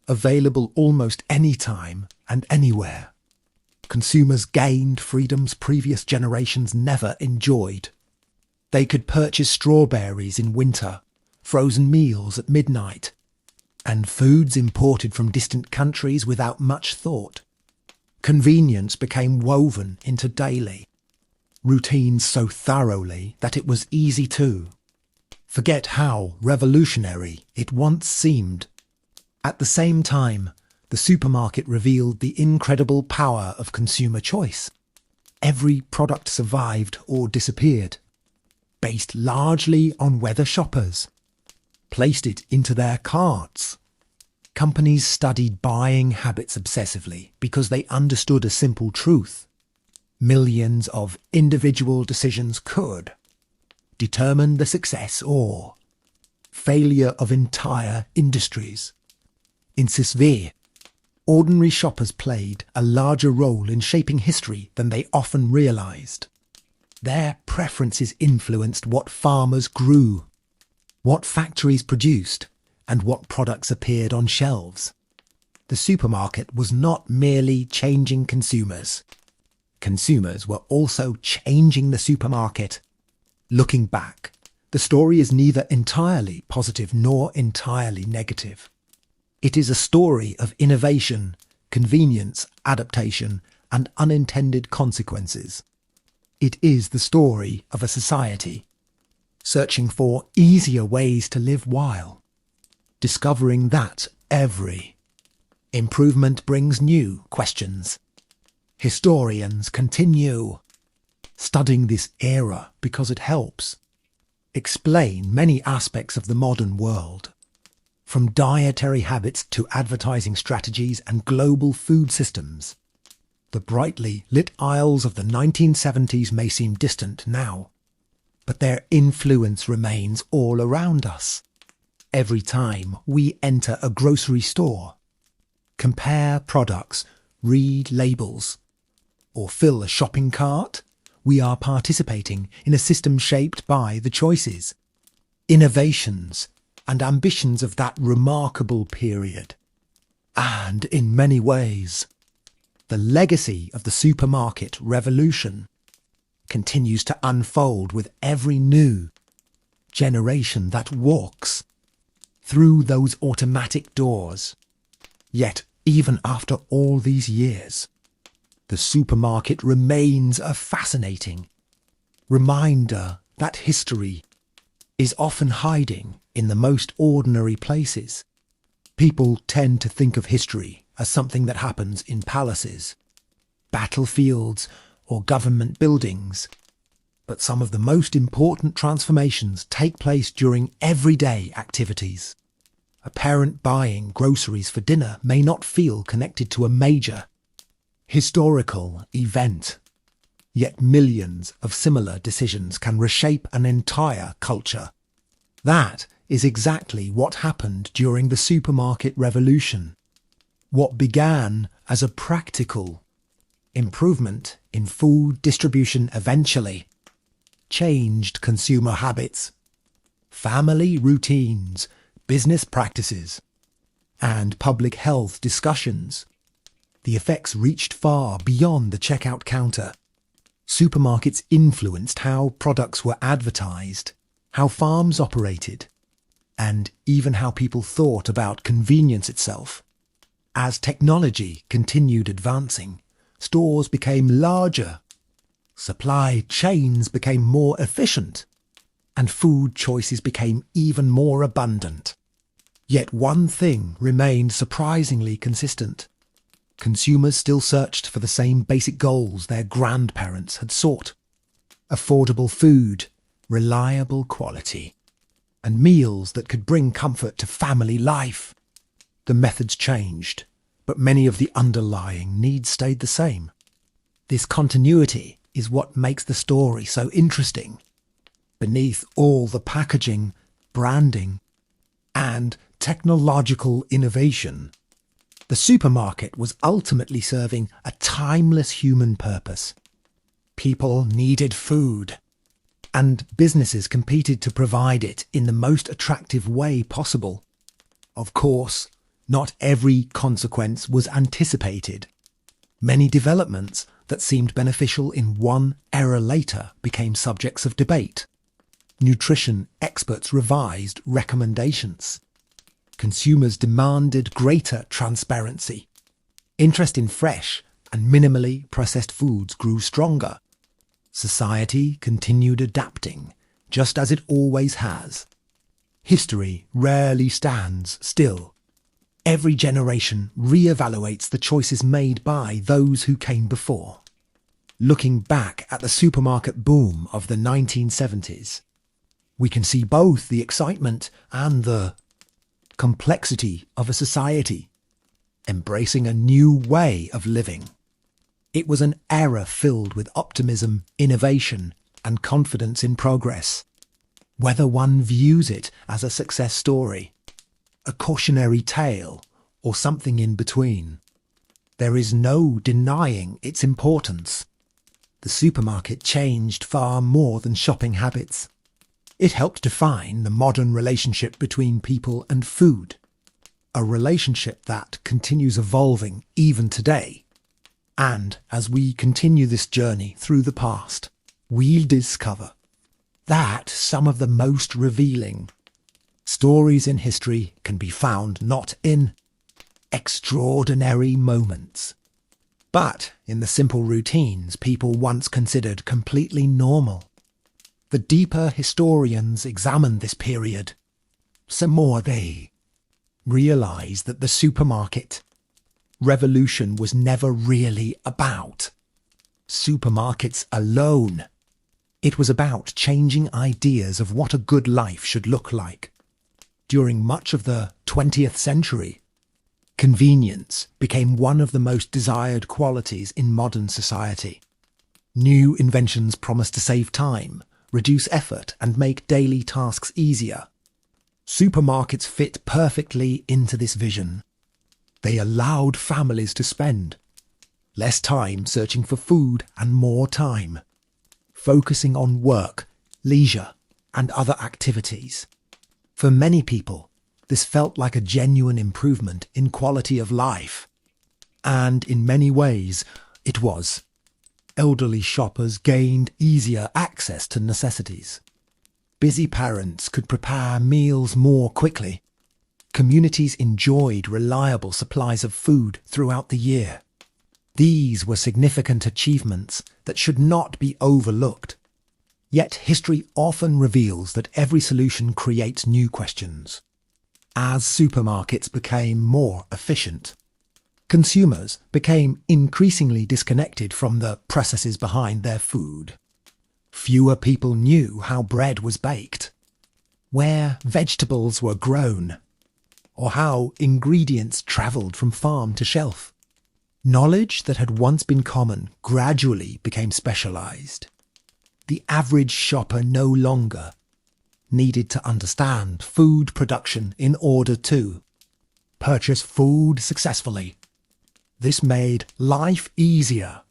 available almost any time and anywhere. Consumers gained freedoms previous generations never enjoyed. They could purchase strawberries in winter, frozen meals at midnight, and foods imported from distant countries without much thought. Convenience became woven into daily routines so thoroughly that it was easy to forget how revolutionary it once seemed. At the same time, the supermarket revealed the incredible power of consumer choice. Every product survived or disappeared, based largely on whether shoppers placed it into their carts. Companies studied buying habits obsessively because they understood a simple truth. Millions of individual decisions could determine the success or failure of entire industries. In Sisvere, ordinary shoppers played a larger role in shaping history than they often realised. Their preferences influenced what farmers grew, what factories produced, and what products appeared on shelves. The supermarket was not merely changing consumers. Consumers were also changing the supermarket. Looking back, the story is neither entirely positive nor entirely negative. It is a story of innovation, convenience, adaptation, and unintended consequences. It is the story of a society searching for easier ways to live while discovering that every improvement brings new questions. Historians continue studying this era because it helps explain many aspects of the modern world, from dietary habits to advertising strategies and global food systems. The brightly lit aisles of the 1970s may seem distant now, but their influence remains all around us. Every time we enter a grocery store, compare products, read labels, or fill a shopping cart, we are participating in a system shaped by the choices, innovations, and ambitions of that remarkable period. And in many ways, the legacy of the supermarket revolution continues to unfold with every new generation that walks through those automatic doors. Yet, even after all these years, the supermarket remains a fascinating reminder that history is often hiding in the most ordinary places. People tend to think of history as something that happens in palaces, battlefields, or government buildings. But some of the most important transformations take place during everyday activities. A parent buying groceries for dinner may not feel connected to a major historical event. Yet millions of similar decisions can reshape an entire culture. That is exactly what happened during the supermarket revolution. What began as a practical improvement in food distribution eventually changed consumer habits, family routines, business practices, and public health discussions. The effects reached far beyond the checkout counter. Supermarkets influenced how products were advertised, how farms operated, and even how people thought about convenience itself. As technology continued advancing, stores became larger, supply chains became more efficient, and food choices became even more abundant. Yet one thing remained surprisingly consistent. Consumers still searched for the same basic goals their grandparents had sought: affordable food, reliable quality, and meals that could bring comfort to family life. The methods changed, but many of the underlying needs stayed the same. This continuity is what makes the story so interesting. Beneath all the packaging, branding, and technological innovation, the supermarket was ultimately serving a timeless human purpose. People needed food, and businesses competed to provide it in the most attractive way possible. Of course, not every consequence was anticipated. Many developments that seemed beneficial in one era later became subjects of debate. Nutrition experts revised recommendations. Consumers demanded greater transparency. Interest in fresh and minimally processed foods grew stronger. Society continued adapting, just as it always has. History rarely stands still. Every generation re-evaluates the choices made by those who came before. Looking back at the supermarket boom of the 1970s, we can see both the excitement and the complexity of a society, embracing a new way of living. It was an era filled with optimism, innovation, and confidence in progress. Whether one views it as a success story, a cautionary tale, or something in between, there is no denying its importance. The supermarket changed far more than shopping habits. It helped define the modern relationship between people and food, a relationship that continues evolving even today. And as we continue this journey through the past, we'll discover that some of the most revealing stories in history can be found not in extraordinary moments, but in the simple routines people once considered completely normal. The deeper historians examine this period, some more they realize that the supermarket revolution was never really about supermarkets alone. It was about changing ideas of what a good life should look like. During much of the 20th century, convenience became one of the most desired qualities in modern society. New inventions promised to save time, reduce effort, and make daily tasks easier. Supermarkets fit perfectly into this vision. They allowed families to spend less time searching for food and more time focusing on work, leisure, and other activities. For many people, this felt like a genuine improvement in quality of life. And in many ways, it was. Elderly shoppers gained easier access to necessities. Busy parents could prepare meals more quickly. Communities enjoyed reliable supplies of food throughout the year. These were significant achievements that should not be overlooked. Yet history often reveals that every solution creates new questions. As supermarkets became more efficient, consumers became increasingly disconnected from the processes behind their food. Fewer people knew how bread was baked, where vegetables were grown, or how ingredients travelled from farm to shelf. Knowledge that had once been common gradually became specialised. The average shopper no longer needed to understand food production in order to purchase food successfully. This made life easier,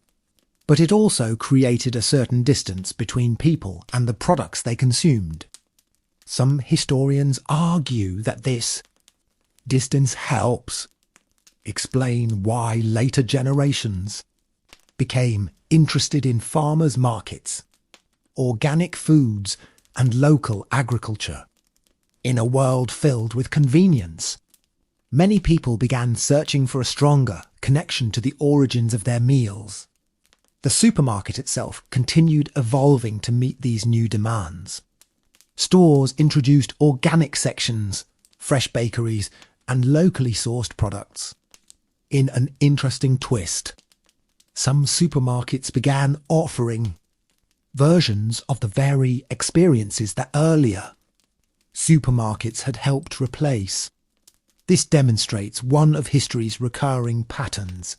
but it also created a certain distance between people and the products they consumed. Some historians argue that this distance helps explain why later generations became interested in farmers' markets, organic foods, and local agriculture. In a world filled with convenience, many people began searching for a stronger connection to the origins of their meals. The supermarket itself continued evolving to meet these new demands. Stores introduced organic sections, fresh bakeries, and locally sourced products. In an interesting twist, some supermarkets began offering versions of the very experiences that earlier supermarkets had helped replace. This demonstrates one of history's recurring patterns.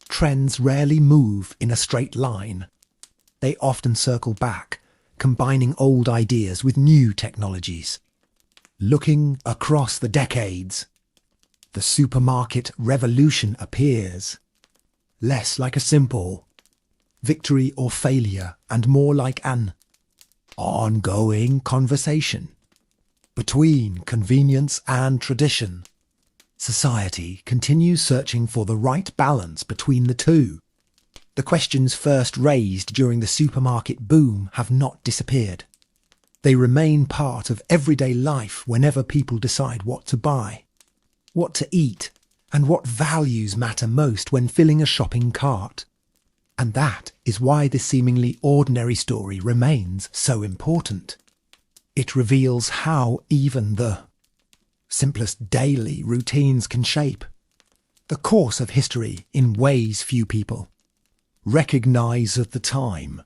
Trends rarely move in a straight line. They often circle back, combining old ideas with new technologies. Looking across the decades, the supermarket revolution appears less like a simple victory or failure and more like an ongoing conversation between convenience and tradition. Society continues searching for the right balance between the two. The questions first raised during the supermarket boom have not disappeared. They remain part of everyday life whenever people decide what to buy, what to eat, and what values matter most when filling a shopping cart. And that is why this seemingly ordinary story remains so important. It reveals how even the simplest daily routines can shape the course of history in ways few people recognize at the time.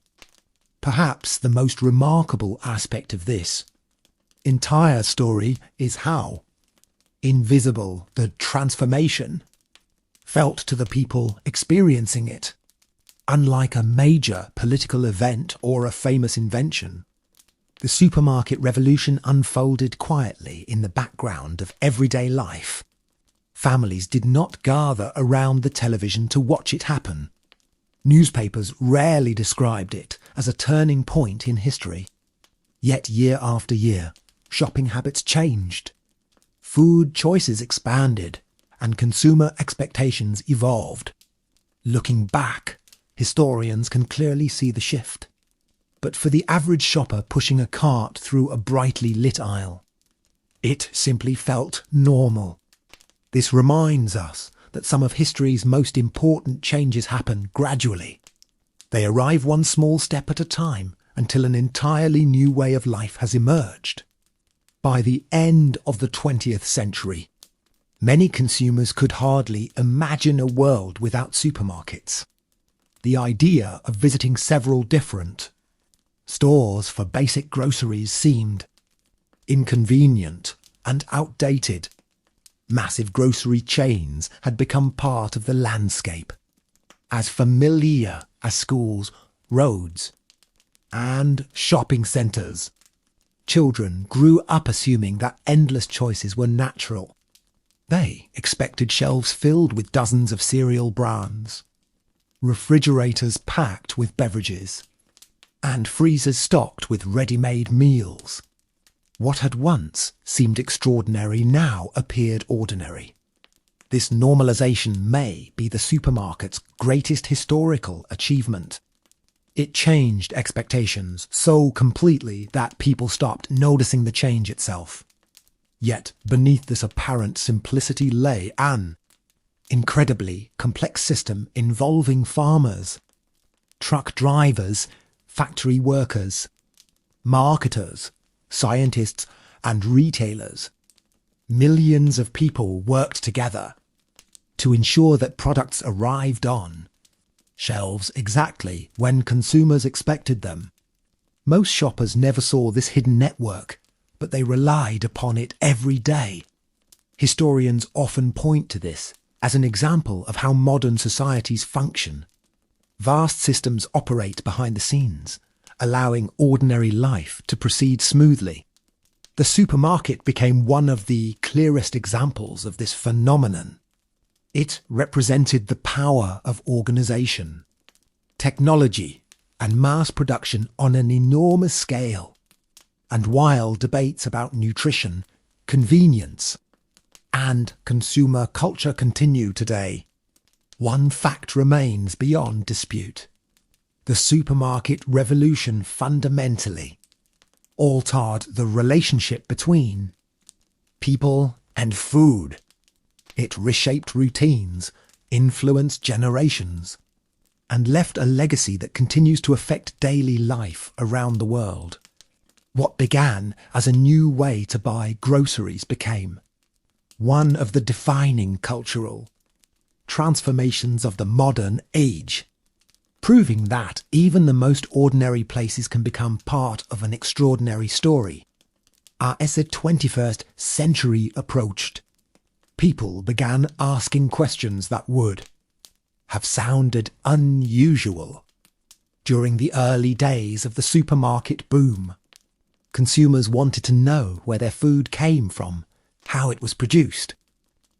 Perhaps the most remarkable aspect of this entire story is how Invisible, the transformation felt to the people experiencing it. Unlike a major political event or a famous invention, the supermarket revolution unfolded quietly in the background of everyday life. Families did not gather around the television to watch it happen. Newspapers rarely described it as a turning point in history. Yet year after year, shopping habits changed. Food choices expanded and consumer expectations evolved. Looking back, historians can clearly see the shift. But for the average shopper pushing a cart through a brightly lit aisle, it simply felt normal. This reminds us that some of history's most important changes happen gradually. They arrive one small step at a time until an entirely new way of life has emerged. By the end of the 20th century, many consumers could hardly imagine a world without supermarkets. The idea of visiting several different stores for basic groceries seemed inconvenient and outdated. Massive grocery chains had become part of the landscape, as familiar as schools, roads, and shopping centres. Children grew up assuming that endless choices were natural. They expected shelves filled with dozens of cereal brands, refrigerators packed with beverages, and freezers stocked with ready-made meals. What had once seemed extraordinary now appeared ordinary. This normalization may be the supermarket's greatest historical achievement. It changed expectations so completely that people stopped noticing the change itself. Yet beneath this apparent simplicity lay an incredibly complex system involving farmers, truck drivers, factory workers, marketers, scientists, and retailers. Millions of people worked together to ensure that products arrived on shelves exactly when consumers expected them. Most shoppers never saw this hidden network, but they relied upon it every day. Historians often point to this as an example of how modern societies function. Vast systems operate behind the scenes, allowing ordinary life to proceed smoothly. The supermarket became one of the clearest examples of this phenomenon. It represented the power of organization, technology, and mass production on an enormous scale. And while debates about nutrition, convenience, and consumer culture continue today, one fact remains beyond dispute. The supermarket revolution fundamentally altered the relationship between people and food. It reshaped routines, influenced generations, and left a legacy that continues to affect daily life around the world. What began as a new way to buy groceries became one of the defining cultural transformations of the modern age, proving that even the most ordinary places can become part of an extraordinary story. As the 21st century approached, people began asking questions that would have sounded unusual during the early days of the supermarket boom. Consumers wanted to know where their food came from, how it was produced,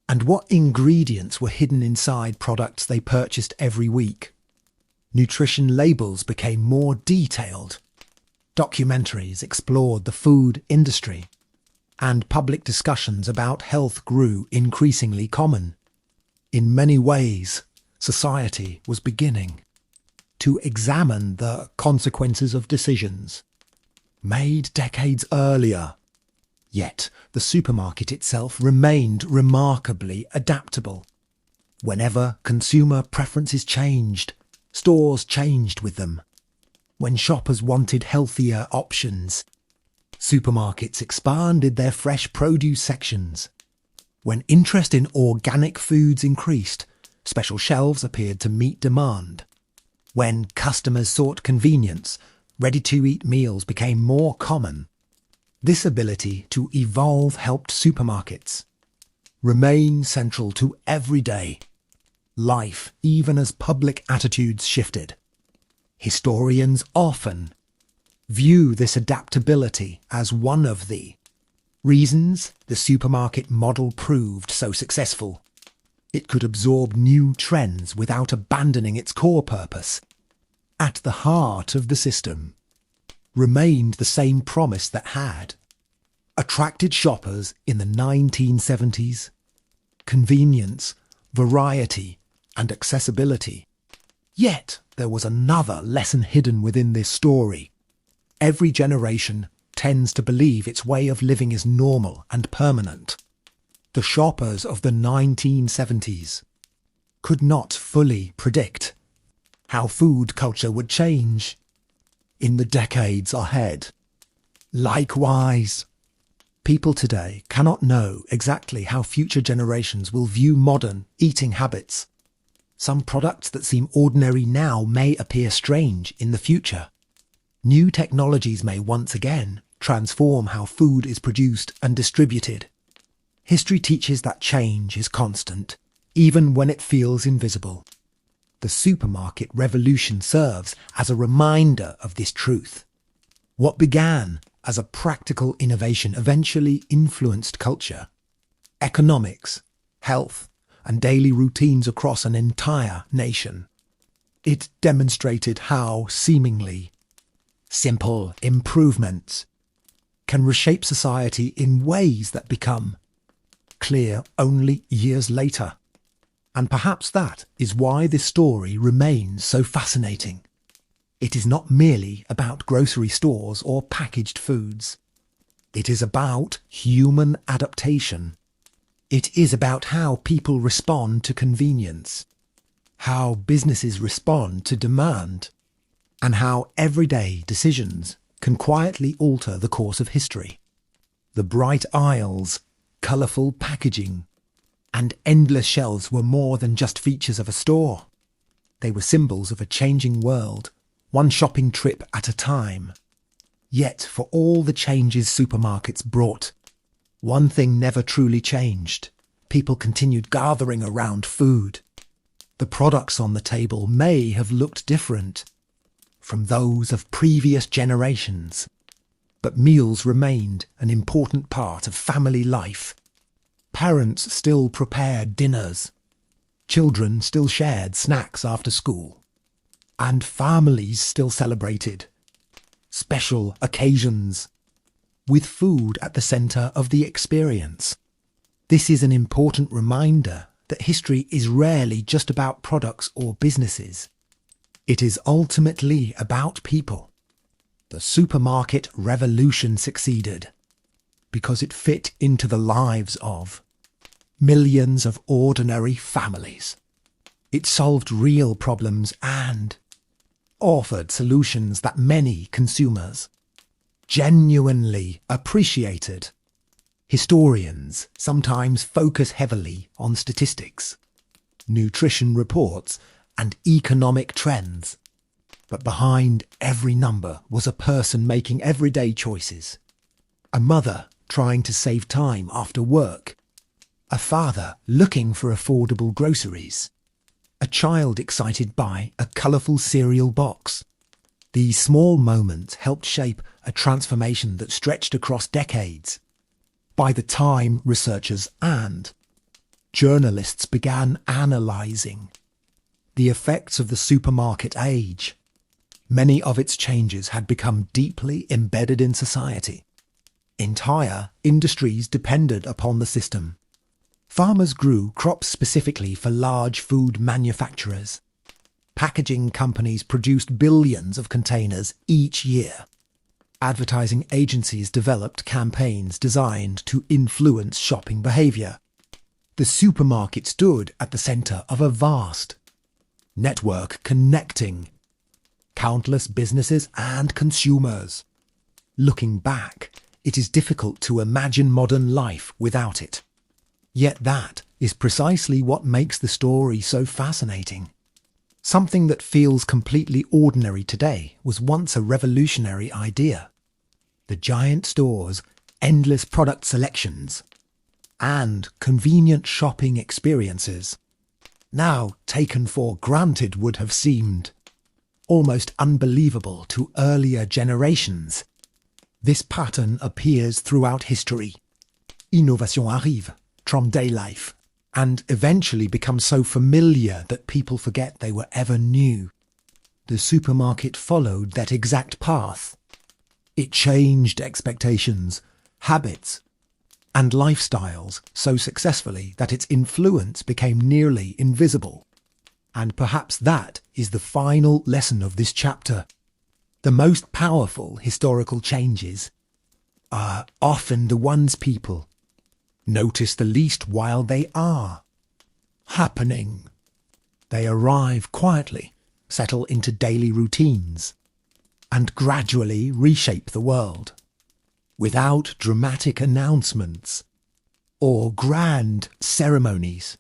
and what ingredients were hidden inside products they purchased every week. Nutrition labels became more detailed. Documentaries explored the food industry, and public discussions about health grew increasingly common. In many ways, society was beginning to examine the consequences of decisions made decades earlier. Yet the supermarket itself remained remarkably adaptable. Whenever consumer preferences changed, stores changed with them. When shoppers wanted healthier options, supermarkets expanded their fresh produce sections. When interest in organic foods increased, special shelves appeared to meet demand. When customers sought convenience, ready-to-eat meals became more common. This ability to evolve helped supermarkets remain central to everyday life, even as public attitudes shifted. Historians often view this adaptability as one of the reasons the supermarket model proved so successful. It could absorb new trends without abandoning its core purpose. At the heart of the system remained the same promise that had attracted shoppers in the 1970s: convenience, variety, and accessibility. Yet there was another lesson hidden within this story. Every generation tends to believe its way of living is normal and permanent. The shoppers of the 1970s could not fully predict how food culture would change in the decades ahead. Likewise, people today cannot know exactly how future generations will view modern eating habits. Some products that seem ordinary now may appear strange in the future. New technologies may once again transform how food is produced and distributed. History teaches that change is constant, even when it feels invisible. The supermarket revolution serves as a reminder of this truth. What began as a practical innovation eventually influenced culture, economics, health, and daily routines across an entire nation. It demonstrated how seemingly simple improvements can reshape society in ways that become clear only years later. And perhaps that is why this story remains so fascinating. It is not merely about grocery stores or packaged foods. It is about human adaptation. It is about how people respond to convenience, how businesses respond to demand, and how everyday decisions can quietly alter the course of history. The bright aisles, colourful packaging, and endless shelves were more than just features of a store. They were symbols of a changing world, one shopping trip at a time. Yet, for all the changes supermarkets brought, one thing never truly changed. People continued gathering around food. The products on the table may have looked different from those of previous generations, but meals remained an important part of family life. Parents still prepared dinners. Children still shared snacks after school. And families still celebrated special occasions, with food at the centre of the experience. This is an important reminder that history is rarely just about products or businesses. It is ultimately about people. The supermarket revolution succeeded because it fit into the lives of millions of ordinary families. It solved real problems and offered solutions that many consumers genuinely appreciated. Historians sometimes focus heavily on statistics, nutrition reports, and economic trends. But behind every number was a person making everyday choices. A mother trying to save time after work. A father looking for affordable groceries. A child excited by a colourful cereal box. These small moments helped shape a transformation that stretched across decades. By the time researchers and journalists began analysing the effects of the supermarket age, many of its changes had become deeply embedded in society. Entire industries depended upon the system. Farmers grew crops specifically for large food manufacturers. Packaging companies produced billions of containers each year. Advertising agencies developed campaigns designed to influence shopping behaviour. The supermarket stood at the centre of a vast network connecting countless businesses and consumers. Looking back, it is difficult to imagine modern life without it. Yet that is precisely what makes the story so fascinating. Something that feels completely ordinary today was once a revolutionary idea. The giant stores, endless product selections, and convenient shopping experiences, now taken for granted, would have seemed almost unbelievable to earlier generations. This pattern appears throughout history. Innovation arrive from day life and eventually becomes so familiar that people forget they were ever new. The supermarket followed that exact path. It changed expectations, habits, and lifestyles so successfully that its influence became nearly invisible. And perhaps that is the final lesson of this chapter. The most powerful historical changes are often the ones people notice the least while they are happening. They arrive quietly, settle into daily routines, and gradually reshape the world, without dramatic announcements or grand ceremonies.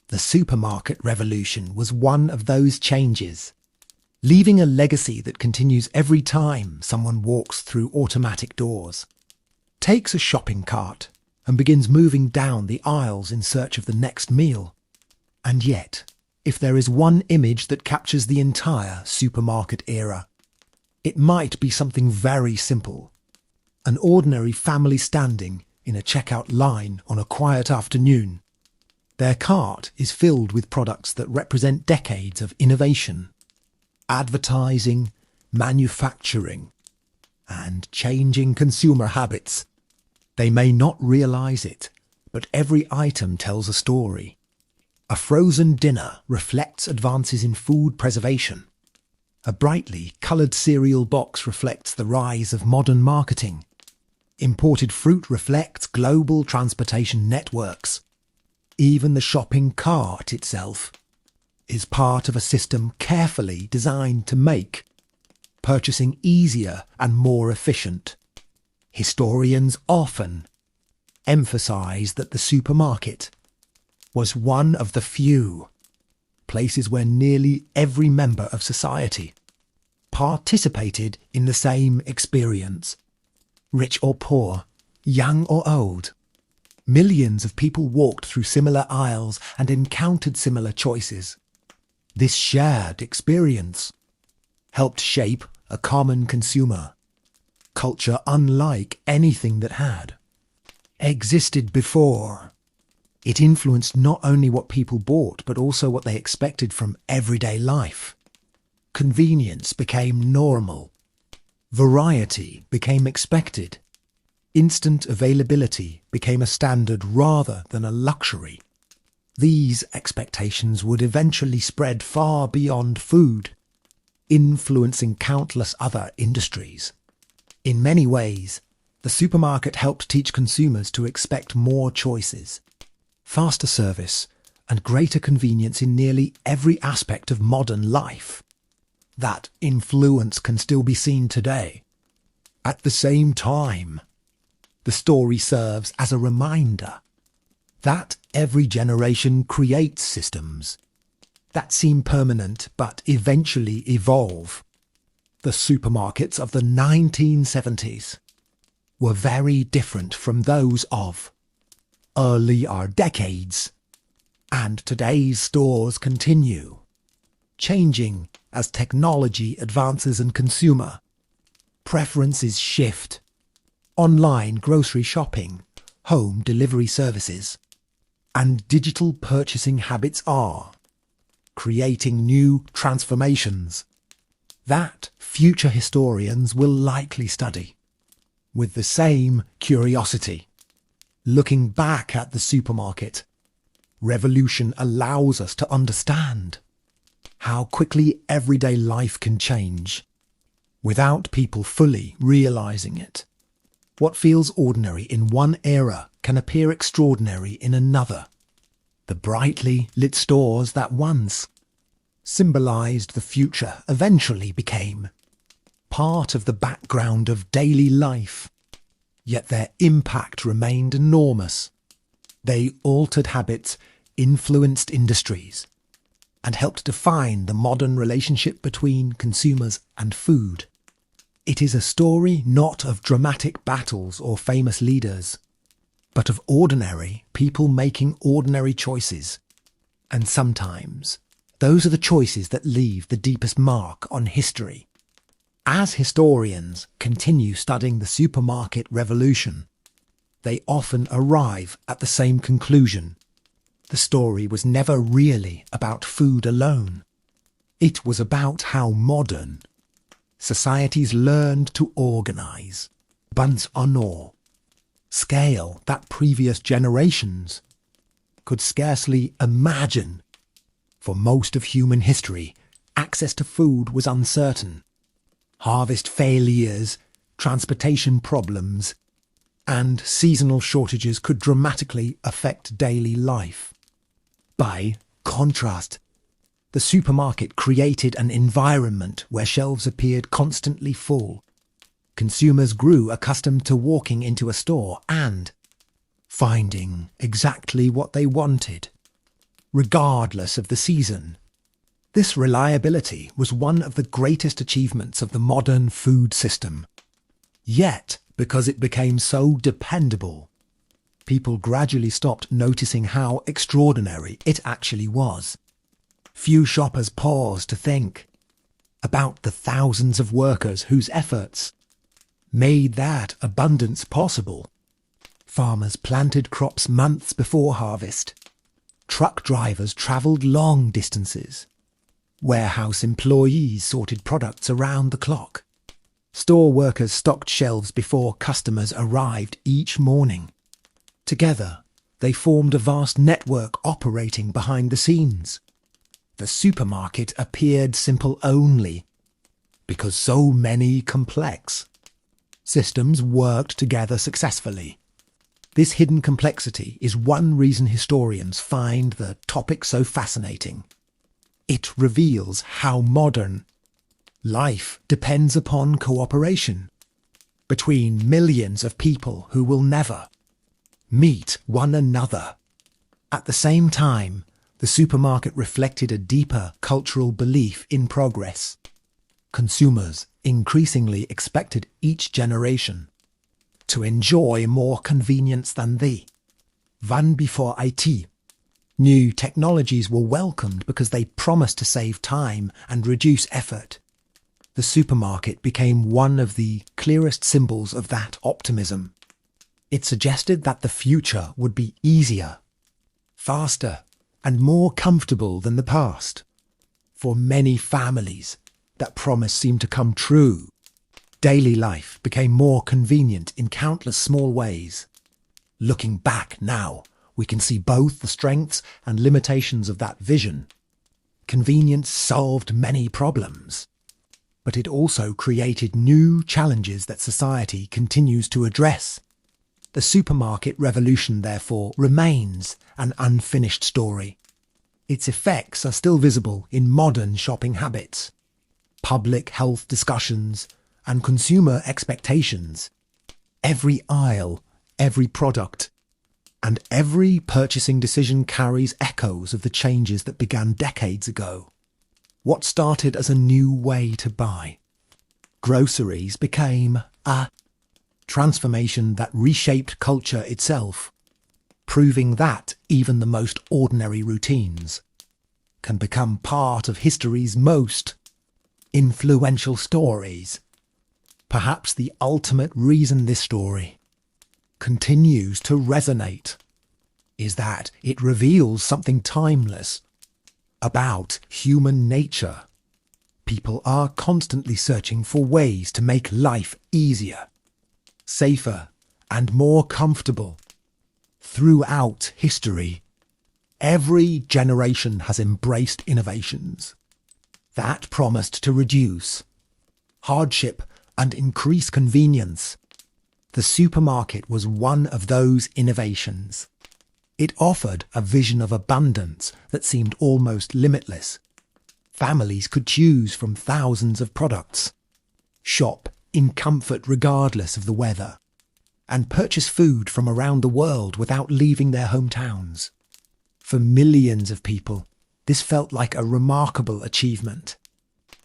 The supermarket revolution was one of those changes, leaving a legacy that continues every time someone walks through automatic doors, takes a shopping cart, and begins moving down the aisles in search of the next meal. And yet, if there is one image that captures the entire supermarket era, it might be something very simple. An ordinary family standing in a checkout line on a quiet afternoon. Their cart is filled with products that represent decades of innovation, advertising, manufacturing, and changing consumer habits. They may not realize it, but every item tells a story. A frozen dinner reflects advances in food preservation. A brightly coloured cereal box reflects the rise of modern marketing. Imported fruit reflects global transportation networks. Even the shopping cart itself is part of a system carefully designed to make purchasing easier and more efficient. Historians often emphasize that the supermarket was one of the few places where nearly every member of society participated in the same experience. Rich or poor, young or old, millions of people walked through similar aisles and encountered similar choices. This shared experience helped shape a common consumer culture unlike anything that had existed before. It influenced not only what people bought, but also what they expected from everyday life. Convenience became normal. Variety became expected. Instant availability became a standard rather than a luxury. These expectations would eventually spread far beyond food, influencing countless other industries. In many ways, the supermarket helped teach consumers to expect more choices, faster service, and greater convenience in nearly every aspect of modern life. That influence can still be seen today. At the same time, the story serves as a reminder that every generation creates systems that seem permanent but eventually evolve. The supermarkets of the 1970s were very different from those of earlier decades, and today's stores continue changing as technology advances and consumer preferences shift. Online grocery shopping, home delivery services, and digital purchasing habits are creating new transformations that future historians will likely study with the same curiosity. Looking back at the supermarket revolution allows us to understand how quickly everyday life can change without people fully realizing it. What feels ordinary in one era can appear extraordinary in another. The brightly lit stores that once symbolized the future eventually became part of the background of daily life, yet their impact remained enormous. They altered habits, influenced industries, and helped define the modern relationship between consumers and food. It is a story not of dramatic battles or famous leaders, but of ordinary people making ordinary choices. And sometimes, those are the choices that leave the deepest mark on history. As historians continue studying the supermarket revolution, they often arrive at the same conclusion. The story was never really about food alone. It was about how modern societies learned to organize, buns on or scale that previous generations could scarcely imagine. For most of human history, access to food was uncertain. Harvest failures, transportation problems, and seasonal shortages could dramatically affect daily life. By contrast, the supermarket created an environment where shelves appeared constantly full. Consumers grew accustomed to walking into a store and finding exactly what they wanted, regardless of the season. This reliability was one of the greatest achievements of the modern food system. Yet, because it became so dependable, people gradually stopped noticing how extraordinary it actually was. Few shoppers paused to think about the thousands of workers whose efforts made that abundance possible. Farmers planted crops months before harvest. Truck drivers travelled long distances. Warehouse employees sorted products around the clock. Store workers stocked shelves before customers arrived each morning. Together, they formed a vast network operating behind the scenes. The supermarket appeared simple only because so many complex systems worked together successfully. This hidden complexity is one reason historians find the topic so fascinating. It reveals how modern life depends upon cooperation between millions of people who will never meet one another. At the same time, the supermarket reflected a deeper cultural belief in progress. Consumers increasingly expected each generation to enjoy more convenience than the one before it. New technologies were welcomed because they promised to save time and reduce effort. The supermarket became one of the clearest symbols of that optimism. It suggested that the future would be easier, faster, and more comfortable than the past. For many families, that promise seemed to come true. Daily life became more convenient in countless small ways. Looking back now, we can see both the strengths and limitations of that vision. Convenience solved many problems, but it also created new challenges that society continues to address. The supermarket revolution, therefore, remains an unfinished story. Its effects are still visible in modern shopping habits, public health discussions, and consumer expectations. Every aisle, every product, and every purchasing decision carries echoes of the changes that began decades ago. What started as a new way to buy groceries became a transformation that reshaped culture itself, proving that even the most ordinary routines can become part of history's most influential stories. Perhaps the ultimate reason this story continues to resonate is that it reveals something timeless about human nature. People are constantly searching for ways to make life easier, safer, and more comfortable. Throughout history, every generation has embraced innovations that promised to reduce hardship and increase convenience. The supermarket was one of those innovations. It offered a vision of abundance that seemed almost limitless. Families could choose from thousands of products, shop in comfort regardless of the weather, and purchase food from around the world without leaving their hometowns. For millions of people, this felt like a remarkable achievement.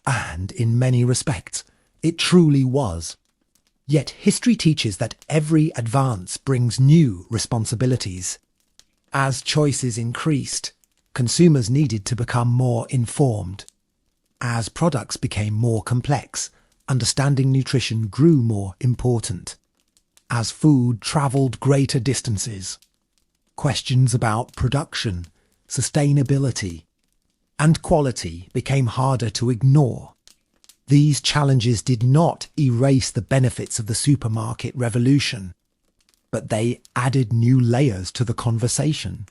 And in many respects, it truly was. Yet history teaches that every advance brings new responsibilities. As choices increased, consumers needed to become more informed. As products became more complex, understanding nutrition grew more important. As food travelled greater distances, questions about production, sustainability, and quality became harder to ignore. These challenges did not erase the benefits of the supermarket revolution, but they added new layers to the conversation.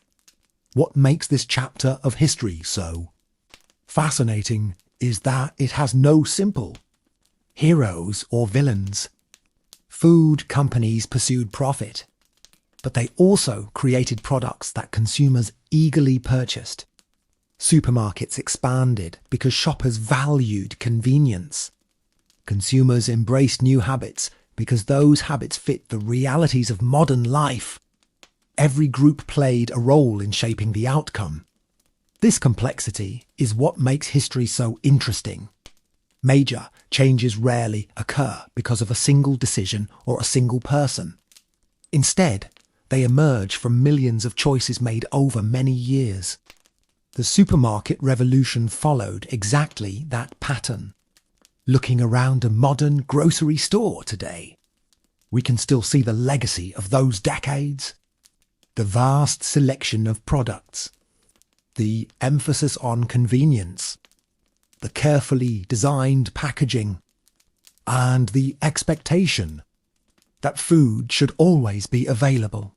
What makes this chapter of history so fascinating is that it has no simple heroes or villains. Food companies pursued profit, but they also created products that consumers eagerly purchased. Supermarkets expanded because shoppers valued convenience. Consumers embraced new habits because those habits fit the realities of modern life. Every group played a role in shaping the outcome. This complexity is what makes history so interesting. Major changes rarely occur because of a single decision or a single person. Instead, they emerge from millions of choices made over many years. The supermarket revolution followed exactly that pattern. Looking around a modern grocery store today, we can still see the legacy of those decades. The vast selection of products, the emphasis on convenience, the carefully designed packaging, and the expectation that food should always be available,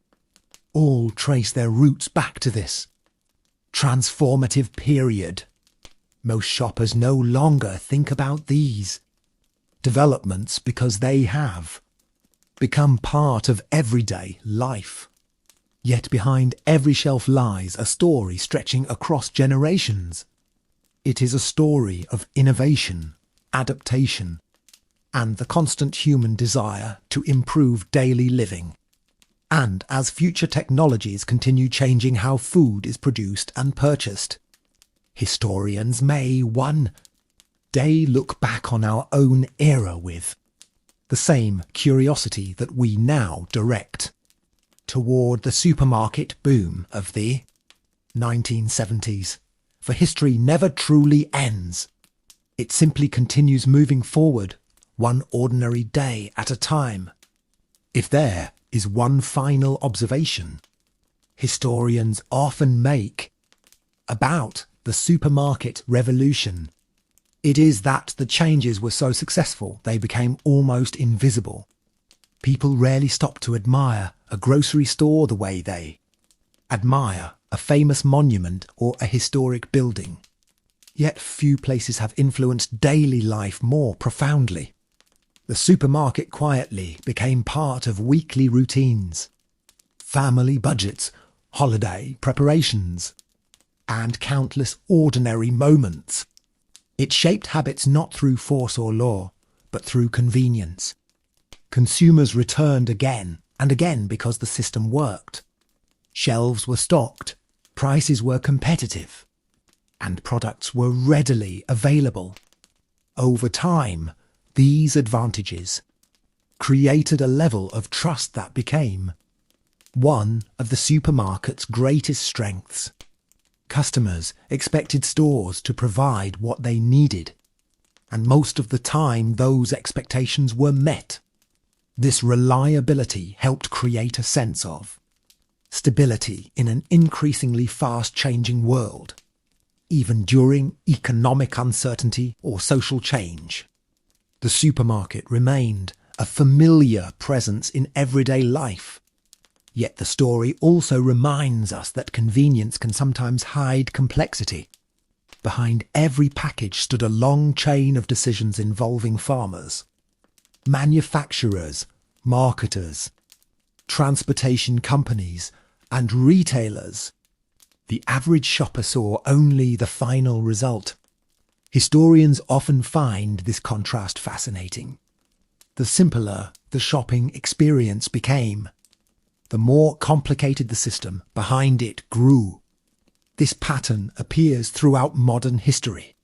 all trace their roots back to this transformative period. Most shoppers no longer think about these developments because they have become part of everyday life. Yet behind every shelf lies a story stretching across generations. It is a story of innovation, adaptation, and the constant human desire to improve daily living. And as future technologies continue changing how food is produced and purchased, historians may one day look back on our own era with the same curiosity that we now direct toward the supermarket boom of the 1970s. For history never truly ends. It simply continues moving forward, one ordinary day at a time. If there is one final observation historians often make about the supermarket revolution, it is that the changes were so successful they became almost invisible. People rarely stop to admire a grocery store the way they admire a famous monument or a historic building. Yet few places have influenced daily life more profoundly. The supermarket quietly became part of weekly routines, family budgets, holiday preparations, and countless ordinary moments. It shaped habits not through force or law, but through convenience. Consumers returned again and again because the system worked. Shelves were stocked, prices were competitive, and products were readily available. Over time, these advantages created a level of trust that became one of the supermarket's greatest strengths. Customers expected stores to provide what they needed, and most of the time those expectations were met. This reliability helped create a sense of stability in an increasingly fast-changing world, even during economic uncertainty or social change. The supermarket remained a familiar presence in everyday life. Yet the story also reminds us that convenience can sometimes hide complexity. Behind every package stood a long chain of decisions involving farmers, manufacturers, marketers, transportation companies, and retailers. The average shopper saw only the final result. Historians often find this contrast fascinating. The simpler the shopping experience became, the more complicated the system behind it grew. This pattern appears throughout modern history.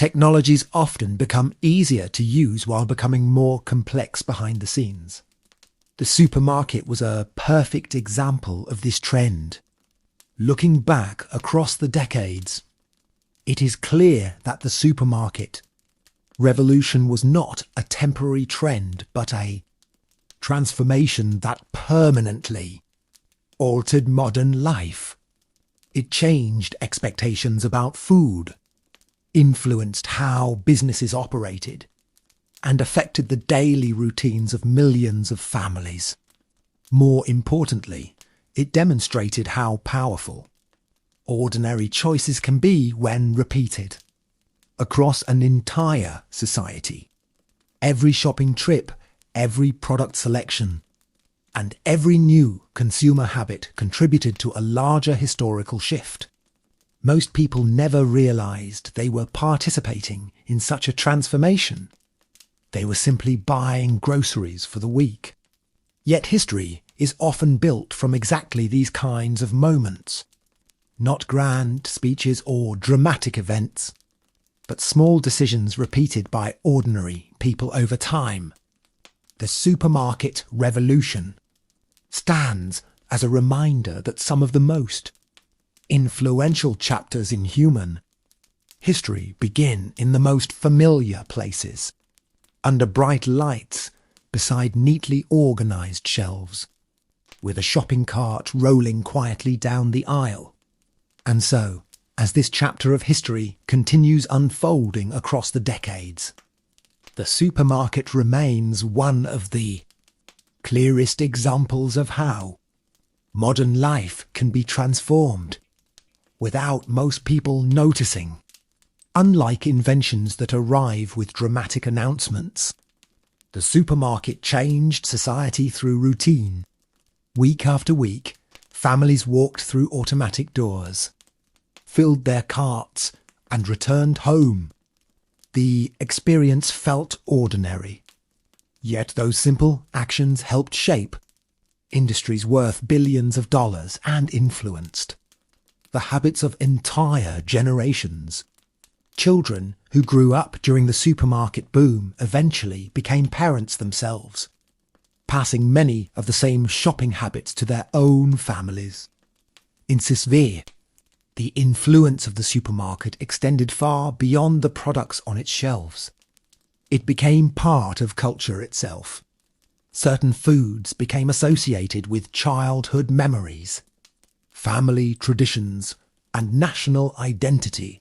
Technologies often become easier to use while becoming more complex behind the scenes. The supermarket was a perfect example of this trend. Looking back across the decades, it is clear that the supermarket revolution was not a temporary trend, but a transformation that permanently altered modern life. It changed expectations about food, influenced how businesses operated, and affected the daily routines of millions of families. More importantly, it demonstrated how powerful ordinary choices can be when repeated across an entire society. Every shopping trip, every product selection, and every new consumer habit contributed to a larger historical shift. Most people never realized they were participating in such a transformation. They were simply buying groceries for the week. Yet history is often built from exactly these kinds of moments. Not grand speeches or dramatic events, but small decisions repeated by ordinary people over time. The supermarket revolution stands as a reminder that some of the most influential chapters in human history begin in the most familiar places, under bright lights, beside neatly organised shelves, with a shopping cart rolling quietly down the aisle. And so, as this chapter of history continues unfolding across the decades, the supermarket remains one of the clearest examples of how modern life can be transformed without most people noticing. Unlike inventions that arrive with dramatic announcements, the supermarket changed society through routine. Week after week, families walked through automatic doors, filled their carts, and returned home. The experience felt ordinary. Yet those simple actions helped shape industries worth billions of dollars and influenced the habits of entire generations. Children who grew up during the supermarket boom eventually became parents themselves, passing many of the same shopping habits to their own families. In Sisvir, the influence of the supermarket extended far beyond the products on its shelves. It became part of culture itself. Certain foods became associated with childhood memories, family traditions, and national identity.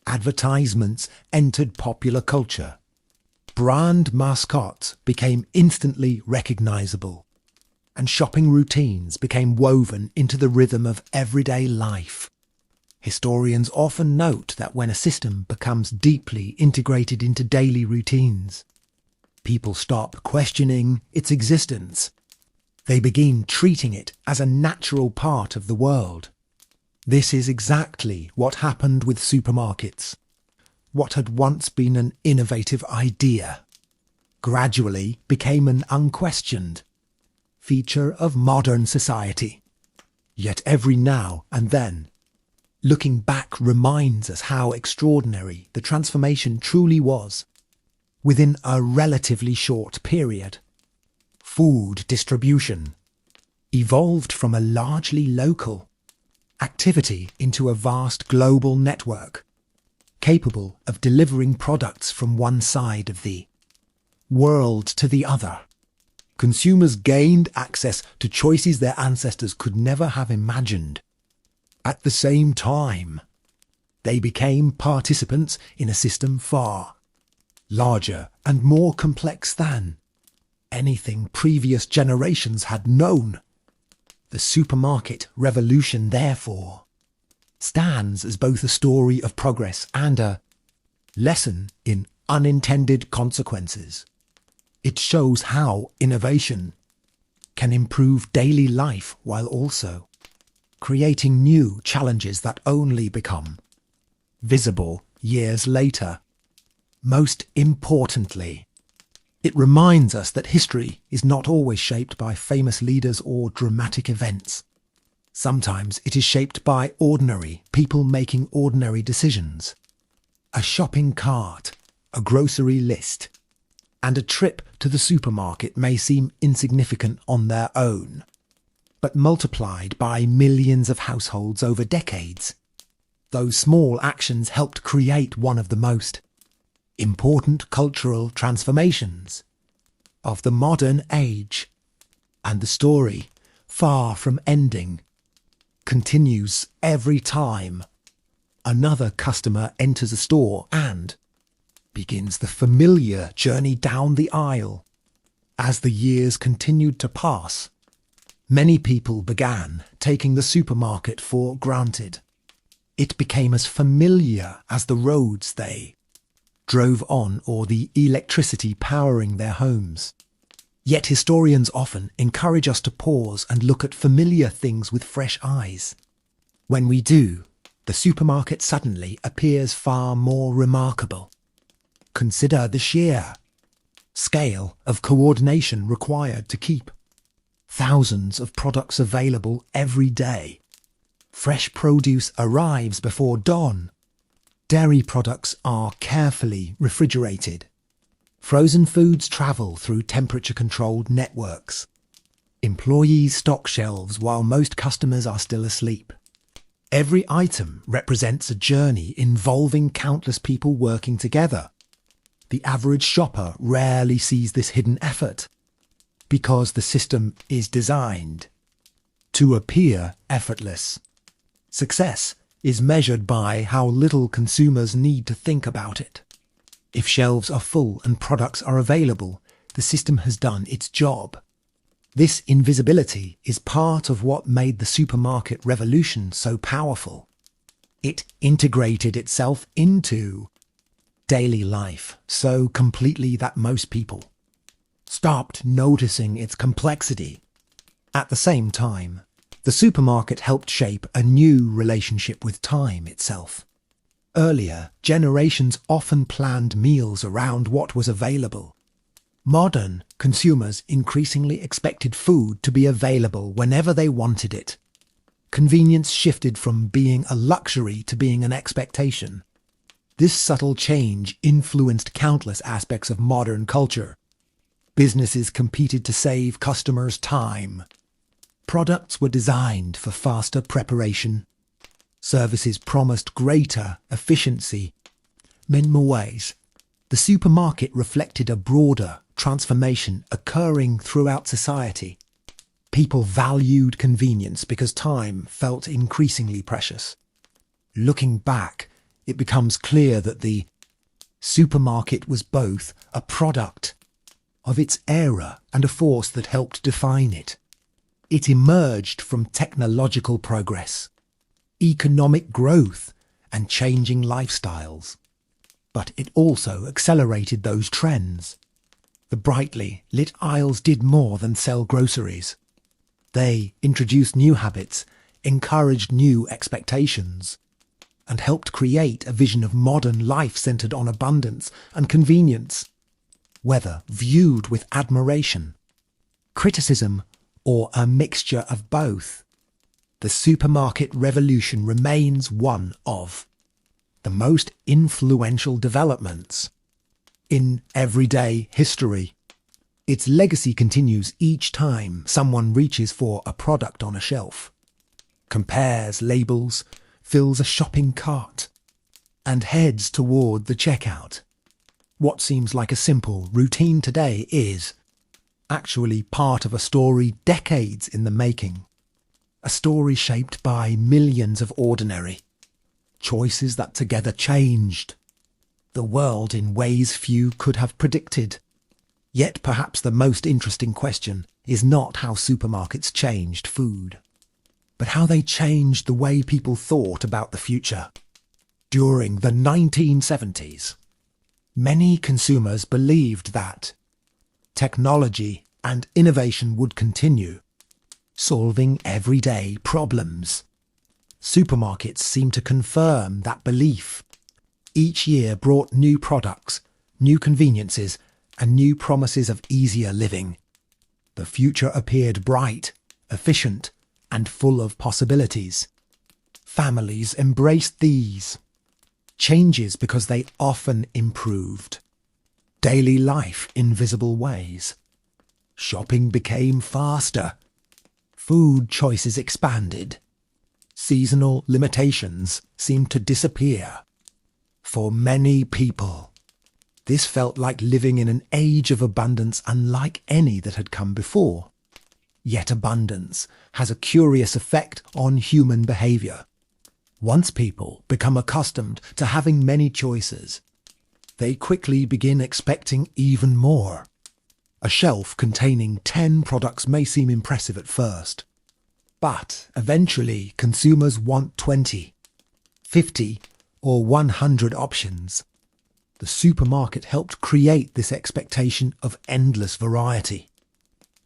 Advertisements entered popular culture. Brand mascots became instantly recognizable, and shopping routines became woven into the rhythm of everyday life. Historians often note that when a system becomes deeply integrated into daily routines, people stop questioning its existence. They begin treating it as a natural part of the world. This is exactly what happened with supermarkets. What had once been an innovative idea gradually became an unquestioned feature of modern society. Yet every now and then, looking back reminds us how extraordinary the transformation truly was. Within a relatively short period, food distribution evolved from a largely local activity into a vast global network, capable of delivering products from one side of the world to the other. Consumers gained access to choices their ancestors could never have imagined. At the same time, they became participants in a system far larger and more complex than anything previous generations had known. The supermarket revolution, therefore, stands as both a story of progress and a lesson in unintended consequences. It shows how innovation can improve daily life while also creating new challenges that only become visible years later. Most importantly, it reminds us that history is not always shaped by famous leaders or dramatic events. Sometimes it is shaped by ordinary people making ordinary decisions. A shopping cart, a grocery list, and a trip to the supermarket may seem insignificant on their own, but multiplied by millions of households over decades, those small actions helped create one of the most important cultural transformations of the modern age. And the story, far from ending, continues every time another customer enters a store and begins the familiar journey down the aisle. As the years continued to pass, many people began taking the supermarket for granted. It became as familiar as the roads they drove on or the electricity powering their homes. Yet historians often encourage us to pause and look at familiar things with fresh eyes. When we do, the supermarket suddenly appears far more remarkable. Consider the sheer scale of coordination required to keep thousands of products available every day. Fresh produce arrives before dawn. Dairy products are carefully refrigerated. Frozen foods travel through temperature-controlled networks. Employees stock shelves while most customers are still asleep. Every item represents a journey involving countless people working together. The average shopper rarely sees this hidden effort because the system is designed to appear effortless. Success is measured by how little consumers need to think about it. If shelves are full and products are available, the system has done its job. This invisibility is part of what made the supermarket revolution so powerful. It integrated itself into daily life so completely that most people stopped noticing its complexity. At the same time, the supermarket helped shape a new relationship with time itself. Earlier, generations often planned meals around what was available. Modern consumers increasingly expected food to be available whenever they wanted it. Convenience shifted from being a luxury to being an expectation. This subtle change influenced countless aspects of modern culture. Businesses competed to save customers time. Products were designed for faster preparation. Services promised greater efficiency. In more ways, the supermarket reflected a broader transformation occurring throughout society. People valued convenience because time felt increasingly precious. Looking back, it becomes clear that the supermarket was both a product of its era and a force that helped define it. It emerged from technological progress, economic growth, and changing lifestyles. But it also accelerated those trends. The brightly lit aisles did more than sell groceries. They introduced new habits, encouraged new expectations, and helped create a vision of modern life centered on abundance and convenience. Whether viewed with admiration, criticism, or a mixture of both, the supermarket revolution remains one of the most influential developments in everyday history. Its legacy continues each time someone reaches for a product on a shelf, compares labels, fills a shopping cart, and heads toward the checkout. What seems like a simple routine today is actually part of a story decades in the making. A story shaped by millions of ordinary choices that together changed the world in ways few could have predicted. Yet perhaps the most interesting question is not how supermarkets changed food, but how they changed the way people thought about the future. During the 1970s, many consumers believed that technology and innovation would continue, solving everyday problems. Supermarkets seem to confirm that belief. Each year brought new products, new conveniences, and new promises of easier living. The future appeared bright, efficient, and full of possibilities. Families embraced these changes because they often improved. Daily life in visible ways. Shopping became faster. Food choices expanded. Seasonal limitations seemed to disappear. For many people, this felt like living in an age of abundance unlike any that had come before. Yet abundance has a curious effect on human behaviour. Once people become accustomed to having many choices, they quickly begin expecting even more. A shelf containing 10 products may seem impressive at first, but eventually consumers want 20, 50, or 100 options. The supermarket helped create this expectation of endless variety.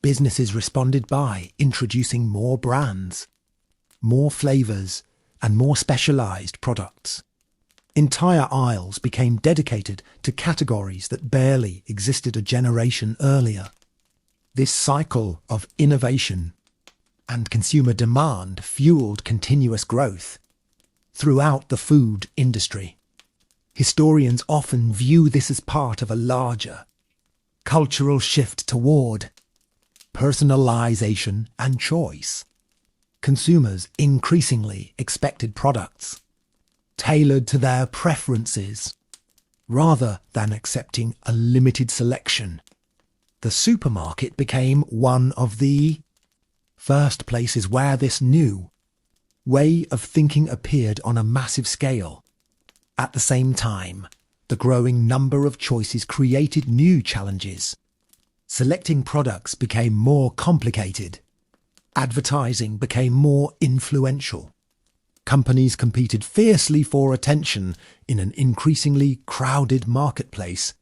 Businesses responded by introducing more brands, more flavours, and more specialised products. Entire aisles became dedicated to categories that barely existed a generation earlier. This cycle of innovation and consumer demand fueled continuous growth throughout the food industry. Historians often view this as part of a larger cultural shift toward personalisation and choice. Consumers increasingly expected products tailored to their preferences, rather than accepting a limited selection. The supermarket became one of the first places where this new way of thinking appeared on a massive scale. At the same time, the growing number of choices created new challenges. Selecting products became more complicated. Advertising became more influential. Companies competed fiercely for attention in an increasingly crowded marketplace.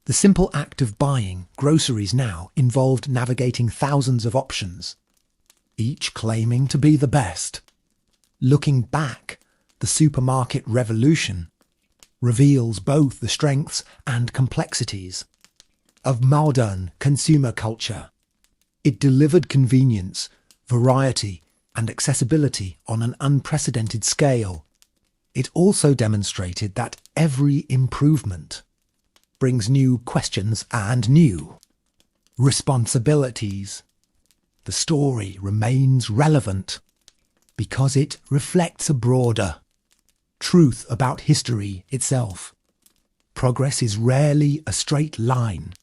The simple act of buying groceries now involved navigating thousands of options, each claiming to be the best. Looking back, the supermarket revolution reveals both the strengths and complexities of modern consumer culture. It delivered convenience, variety, and accessibility on an unprecedented scale. It also demonstrated that every improvement brings new questions and new responsibilities. The story remains relevant because it reflects a broader truth about history itself. Progress is rarely a straight line.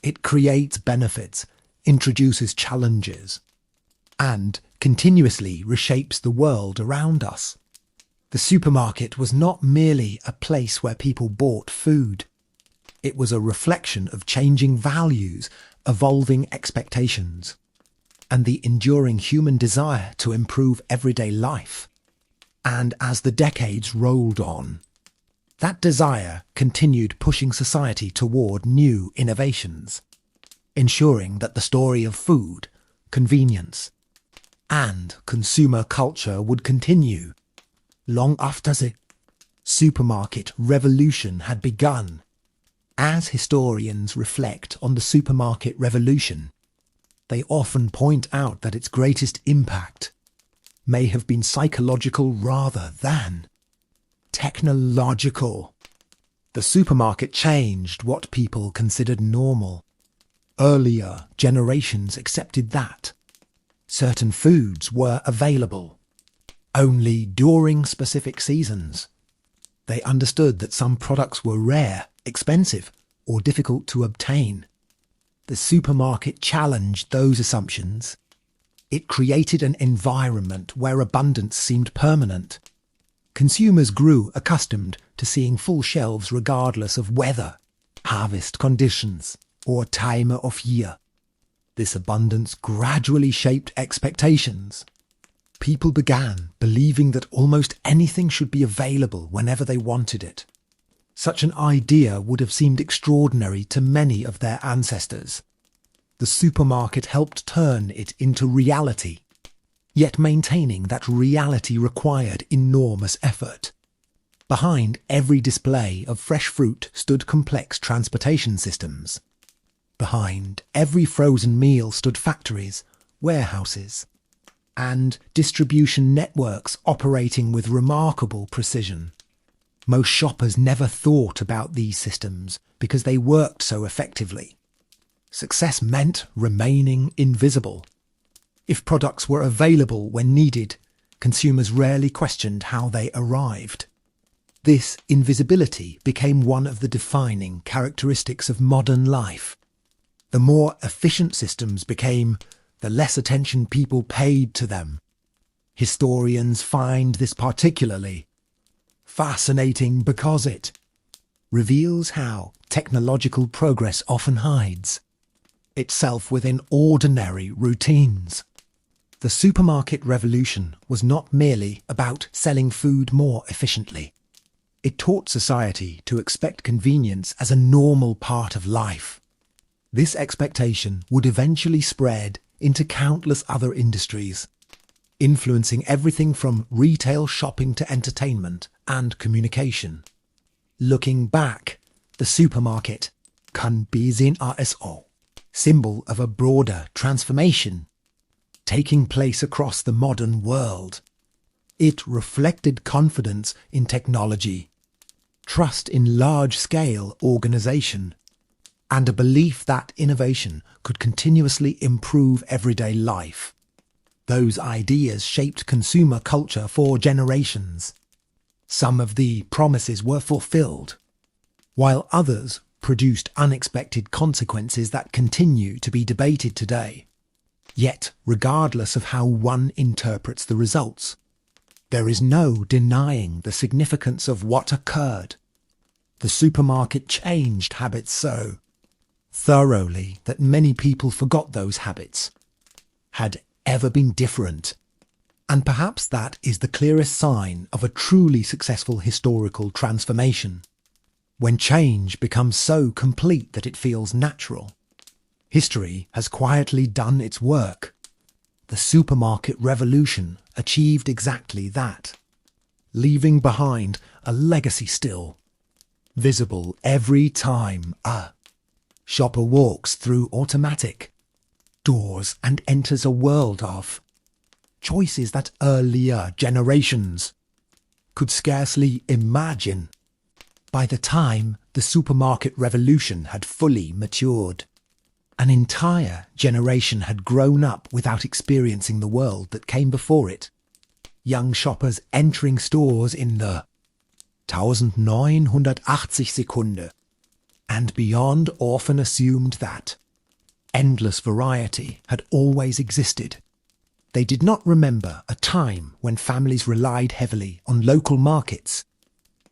It creates benefits, introduces challenges, and continuously reshapes the world around us. The supermarket was not merely a place where people bought food. It was a reflection of changing values, evolving expectations, and the enduring human desire to improve everyday life. And as the decades rolled on, that desire continued pushing society toward new innovations, ensuring that the story of food, convenience, and consumer culture would continue long after the supermarket revolution had begun. As historians reflect on the supermarket revolution, they often point out that its greatest impact may have been psychological rather than technological. The supermarket changed what people considered normal. Earlier generations accepted that certain foods were available only during specific seasons. They understood that some products were rare, expensive, or difficult to obtain. The supermarket challenged those assumptions. It created an environment where abundance seemed permanent. Consumers grew accustomed to seeing full shelves regardless of weather, harvest conditions, or time of year. This abundance gradually shaped expectations. People began believing that almost anything should be available whenever they wanted it. Such an idea would have seemed extraordinary to many of their ancestors. The supermarket helped turn it into reality, yet maintaining that reality required enormous effort. Behind every display of fresh fruit stood complex transportation systems. Behind every frozen meal stood factories, warehouses, and distribution networks operating with remarkable precision. Most shoppers never thought about these systems because they worked so effectively. Success meant remaining invisible. If products were available when needed, consumers rarely questioned how they arrived. This invisibility became one of the defining characteristics of modern life. The more efficient systems became, the less attention people paid to them. Historians find this particularly fascinating because it reveals how technological progress often hides itself within ordinary routines. The supermarket revolution was not merely about selling food more efficiently. It taught society to expect convenience as a normal part of life. This expectation would eventually spread into countless other industries, influencing everything from retail shopping to entertainment and communication. Looking back, the supermarket kan be seen as a symbol of a broader transformation taking place across the modern world. It reflected confidence in technology, trust in large-scale organization, and a belief that innovation could continuously improve everyday life. Those ideas shaped consumer culture for generations. Some of the promises were fulfilled, while others produced unexpected consequences that continue to be debated today. Yet, regardless of how one interprets the results, there is no denying the significance of what occurred. The supermarket changed habits so thoroughly that many people forgot those habits had ever been different. And perhaps that is the clearest sign of a truly successful historical transformation, when change becomes so complete that it feels natural. History has quietly done its work. The supermarket revolution achieved exactly that, leaving behind a legacy still visible every time a shopper walks through automatic doors and enters a world of choices that earlier generations could scarcely imagine. By the time the supermarket revolution had fully matured, an entire generation had grown up without experiencing the world that came before it. Young shoppers entering stores in the 1980 Sekunde and beyond often assumed that endless variety had always existed. They did not remember a time when families relied heavily on local markets,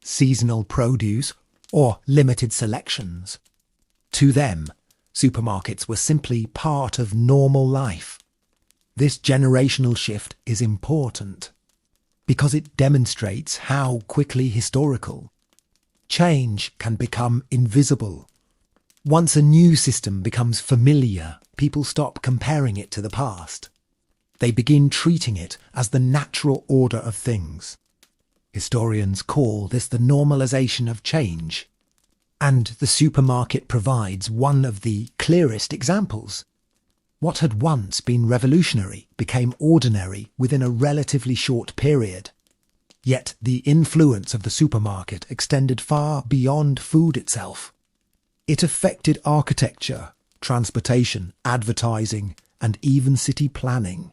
seasonal produce, or limited selections. To them, supermarkets were simply part of normal life. This generational shift is important because it demonstrates how quickly historical change can become invisible. Once a new system becomes familiar, people stop comparing it to the past. They begin treating it as the natural order of things. Historians call this the normalization of change, and the supermarket provides one of the clearest examples. What had once been revolutionary became ordinary within a relatively short period. Yet the influence of the supermarket extended far beyond food itself. It affected architecture, transportation, advertising, and even city planning.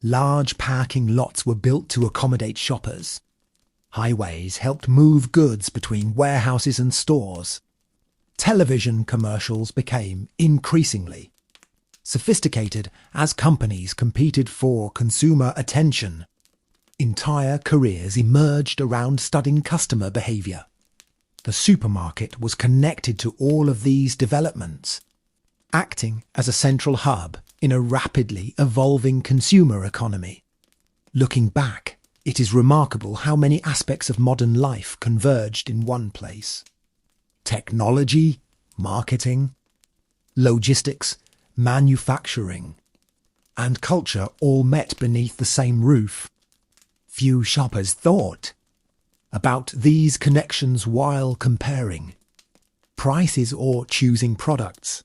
Large parking lots were built to accommodate shoppers. Highways helped move goods between warehouses and stores. Television commercials became increasingly sophisticated as companies competed for consumer attention. Entire careers emerged around studying customer behaviour. The supermarket was connected to all of these developments, acting as a central hub in a rapidly evolving consumer economy. Looking back, it is remarkable how many aspects of modern life converged in one place. Technology, marketing, logistics, manufacturing, and culture all met beneath the same roof. Few shoppers thought about these connections while comparing prices or choosing products.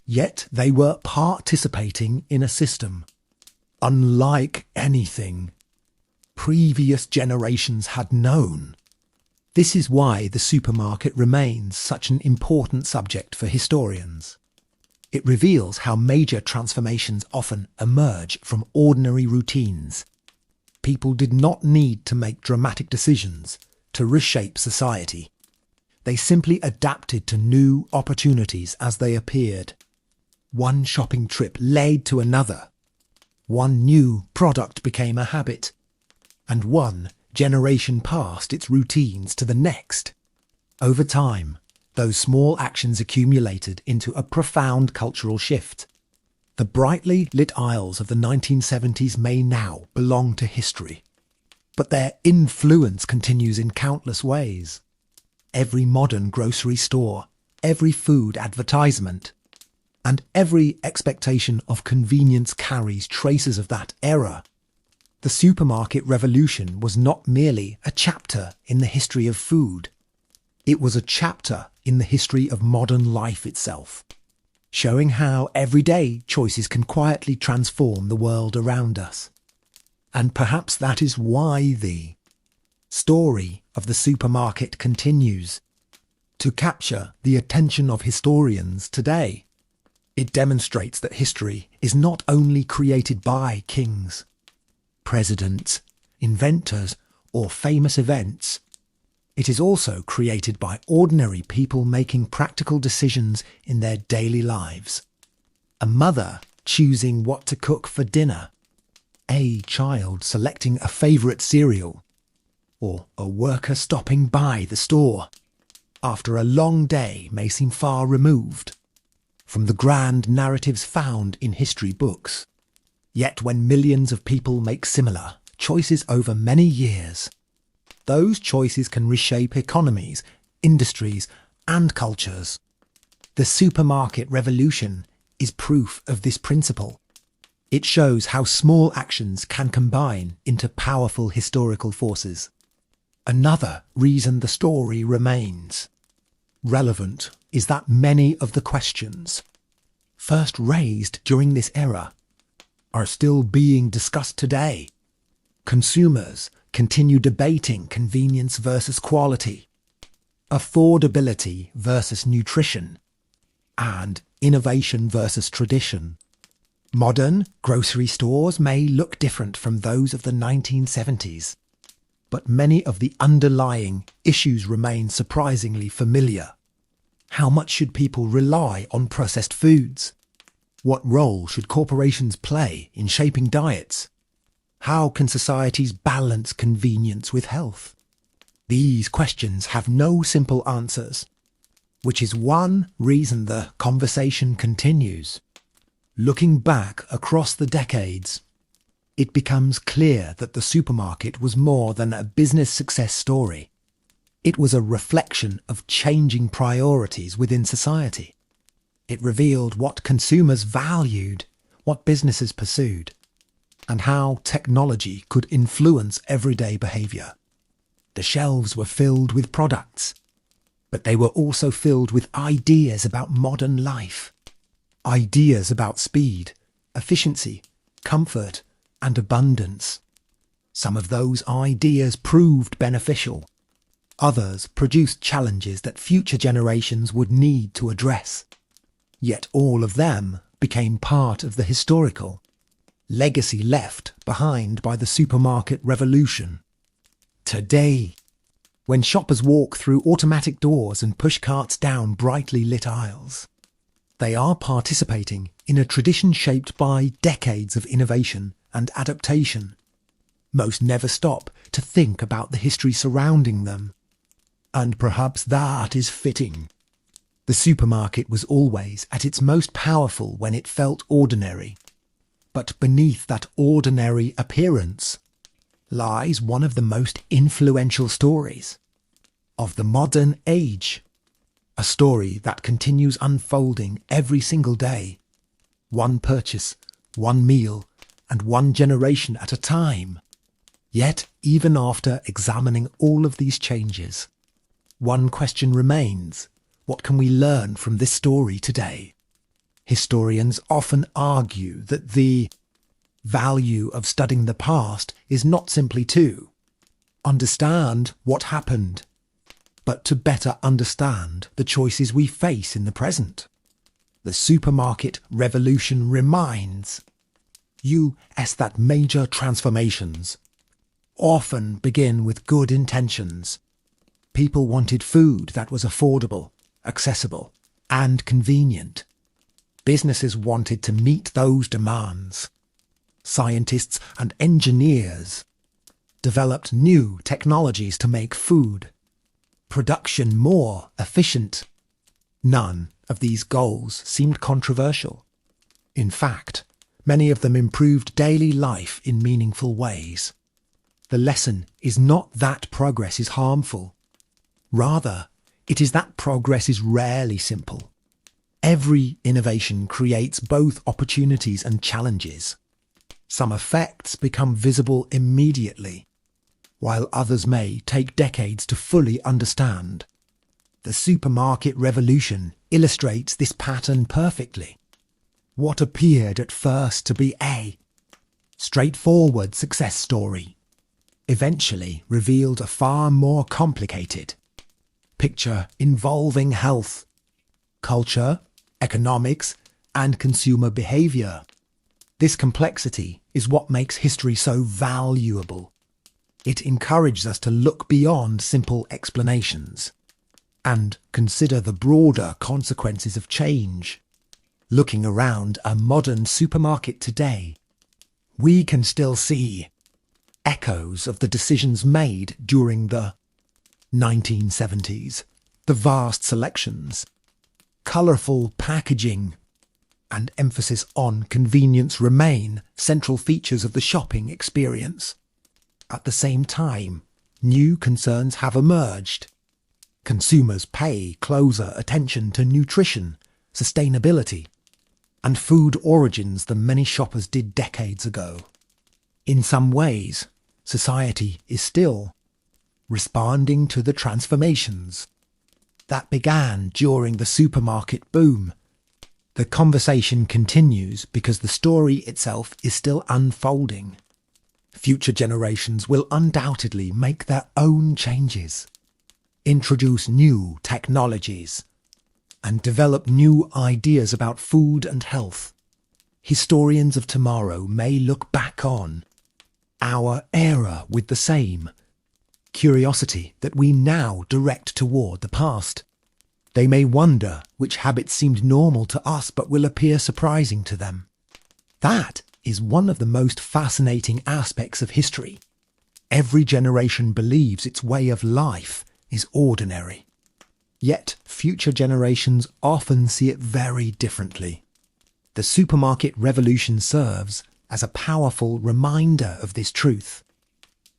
Yet they were participating in a system unlike anything previous generations had known. This is why the supermarket remains such an important subject for historians. It reveals how major transformations often emerge from ordinary routines. People did not need to make dramatic decisions to reshape society. They simply adapted to new opportunities as they appeared. One shopping trip led to another. One new product became a habit. And one generation passed its routines to the next. Over time, those small actions accumulated into a profound cultural shift. The brightly lit aisles of the 1970s may now belong to history, but their influence continues in countless ways. Every modern grocery store, every food advertisement, and every expectation of convenience carries traces of that era. The supermarket revolution was not merely a chapter in the history of food. It was a chapter in the history of modern life itself, showing how everyday choices can quietly transform the world around us. And perhaps that is why the story of the supermarket continues to capture the attention of historians today. It demonstrates that history is not only created by kings, presidents, inventors, or famous events. It is also created by ordinary people making practical decisions in their daily lives. A mother choosing what to cook for dinner, a child selecting a favourite cereal, or a worker stopping by the store after a long day may seem far removed from the grand narratives found in history books. Yet when millions of people make similar choices over many years, those choices can reshape economies, industries, and cultures. The supermarket revolution is proof of this principle. It shows how small actions can combine into powerful historical forces. Another reason the story remains relevant is that many of the questions first raised during this era are still being discussed today. Consumers continue debating convenience versus quality, affordability versus nutrition, and innovation versus tradition. Modern grocery stores may look different from those of the 1970s, but many of the underlying issues remain surprisingly familiar. How much should people rely on processed foods? What role should corporations play in shaping diets? How can societies balance convenience with health? These questions have no simple answers, which is one reason the conversation continues. Looking back across the decades, it becomes clear that the supermarket was more than a business success story. It was a reflection of changing priorities within society. It revealed what consumers valued, what businesses pursued, and how technology could influence everyday behaviour. The shelves were filled with products, but they were also filled with ideas about modern life. Ideas about speed, efficiency, comfort, and abundance. Some of those ideas proved beneficial. Others produced challenges that future generations would need to address. Yet all of them became part of the historical legacy left behind by the supermarket revolution. Today, when shoppers walk through automatic doors and push carts down brightly lit aisles, they are participating in a tradition shaped by decades of innovation and adaptation. Most never stop to think about the history surrounding them. And perhaps that is fitting. The supermarket was always at its most powerful when it felt ordinary. But beneath that ordinary appearance lies one of the most influential stories of the modern age. A story that continues unfolding every single day. One purchase, one meal, and one generation at a time. Yet, even after examining all of these changes, one question remains: what can we learn from this story today? Historians often argue that the value of studying the past is not simply to understand what happened, but to better understand the choices we face in the present. The supermarket revolution reminds us that major transformations often begin with good intentions. People wanted food that was affordable, accessible, and convenient. Businesses wanted to meet those demands. Scientists and engineers developed new technologies to make food production more efficient. None of these goals seemed controversial. In fact, many of them improved daily life in meaningful ways. The lesson is not that progress is harmful. Rather, it is that progress is rarely simple. Every innovation creates both opportunities and challenges. Some effects become visible immediately, while others may take decades to fully understand. The supermarket revolution illustrates this pattern perfectly. What appeared at first to be a straightforward success story eventually revealed a far more complicated picture involving health, culture, economics, and consumer behavior. This complexity is what makes history so valuable. It encourages us to look beyond simple explanations and consider the broader consequences of change. Looking around a modern supermarket today, we can still see echoes of the decisions made during the 1970s. The vast selections, colourful packaging, and emphasis on convenience remain central features of the shopping experience. At the same time, new concerns have emerged. Consumers pay closer attention to nutrition, sustainability, and food origins than many shoppers did decades ago. In some ways, society is still responding to the transformations that began during the supermarket boom. The conversation continues because the story itself is still unfolding. Future generations will undoubtedly make their own changes, introduce new technologies, and develop new ideas about food and health. Historians of tomorrow may look back on our era with the same curiosity that we now direct toward the past. They may wonder which habits seemed normal to us but will appear surprising to them. That is one of the most fascinating aspects of history. Every generation believes its way of life is ordinary. Yet future generations often see it very differently. The supermarket revolution serves as a powerful reminder of this truth.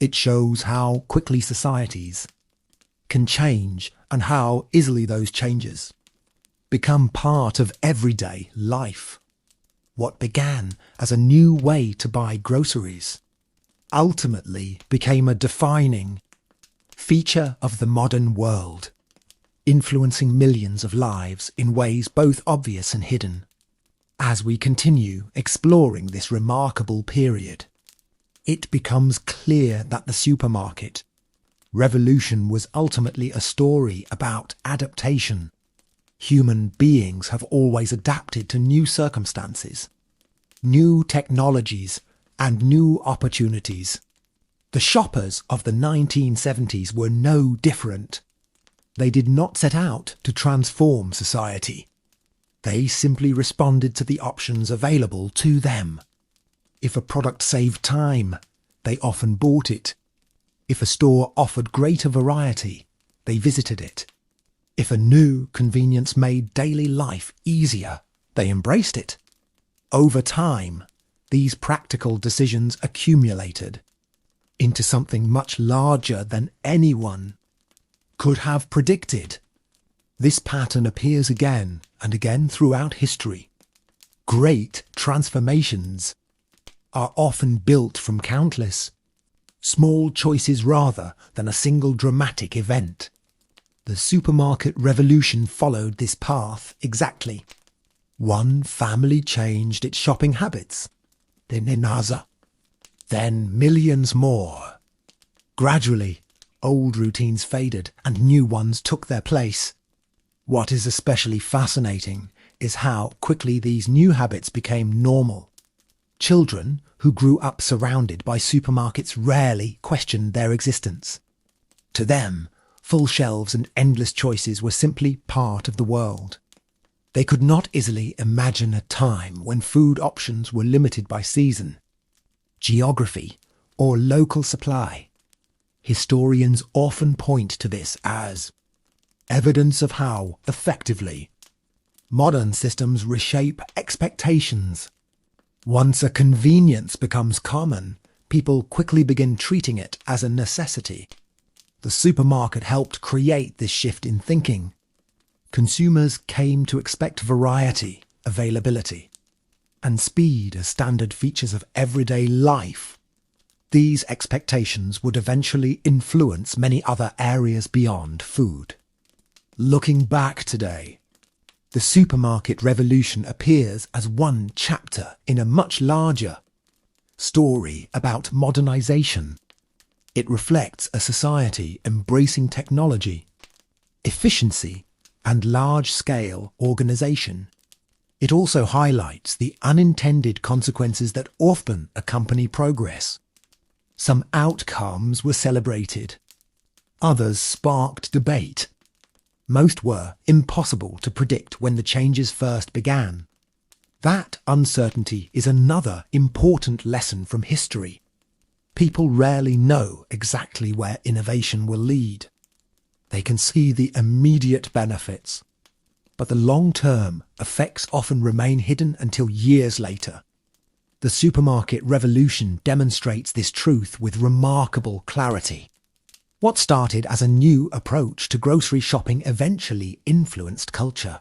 It shows how quickly societies can change and how easily those changes become part of everyday life. What began as a new way to buy groceries ultimately became a defining feature of the modern world, influencing millions of lives in ways both obvious and hidden. As we continue exploring this remarkable period, it becomes clear that the supermarket revolution was ultimately a story about adaptation. Human beings have always adapted to new circumstances, new technologies, and new opportunities. The shoppers of the 1970s were no different. They did not set out to transform society. They simply responded to the options available to them. If a product saved time, they often bought it. If a store offered greater variety, they visited it. If a new convenience made daily life easier, they embraced it. Over time, these practical decisions accumulated into something much larger than anyone could have predicted. This pattern appears again and again throughout history. Great transformations are often built from countless small choices rather than a single dramatic event. The supermarket revolution followed this path exactly. One family changed its shopping habits, then another, then millions more. Gradually, old routines faded and new ones took their place. What is especially fascinating is how quickly these new habits became normal. Children who grew up surrounded by supermarkets rarely questioned their existence. To them, full shelves and endless choices were simply part of the world. They could not easily imagine a time when food options were limited by season, geography, or local supply. Historians often point to this as evidence of how, effectively, modern systems reshape expectations. Once a convenience becomes common, people quickly begin treating it as a necessity. The supermarket helped create this shift in thinking. Consumers came to expect variety, availability, and speed as standard features of everyday life. These expectations would eventually influence many other areas beyond food. Looking back today, the supermarket revolution appears as one chapter in a much larger story about modernization. It reflects a society embracing technology, efficiency, and large-scale organization. It also highlights the unintended consequences that often accompany progress. Some outcomes were celebrated. Others sparked debate. Most were impossible to predict when the changes first began. That uncertainty is another important lesson from history. People rarely know exactly where innovation will lead. They can see the immediate benefits, but the long-term effects often remain hidden until years later. The supermarket revolution demonstrates this truth with remarkable clarity. What started as a new approach to grocery shopping eventually influenced culture,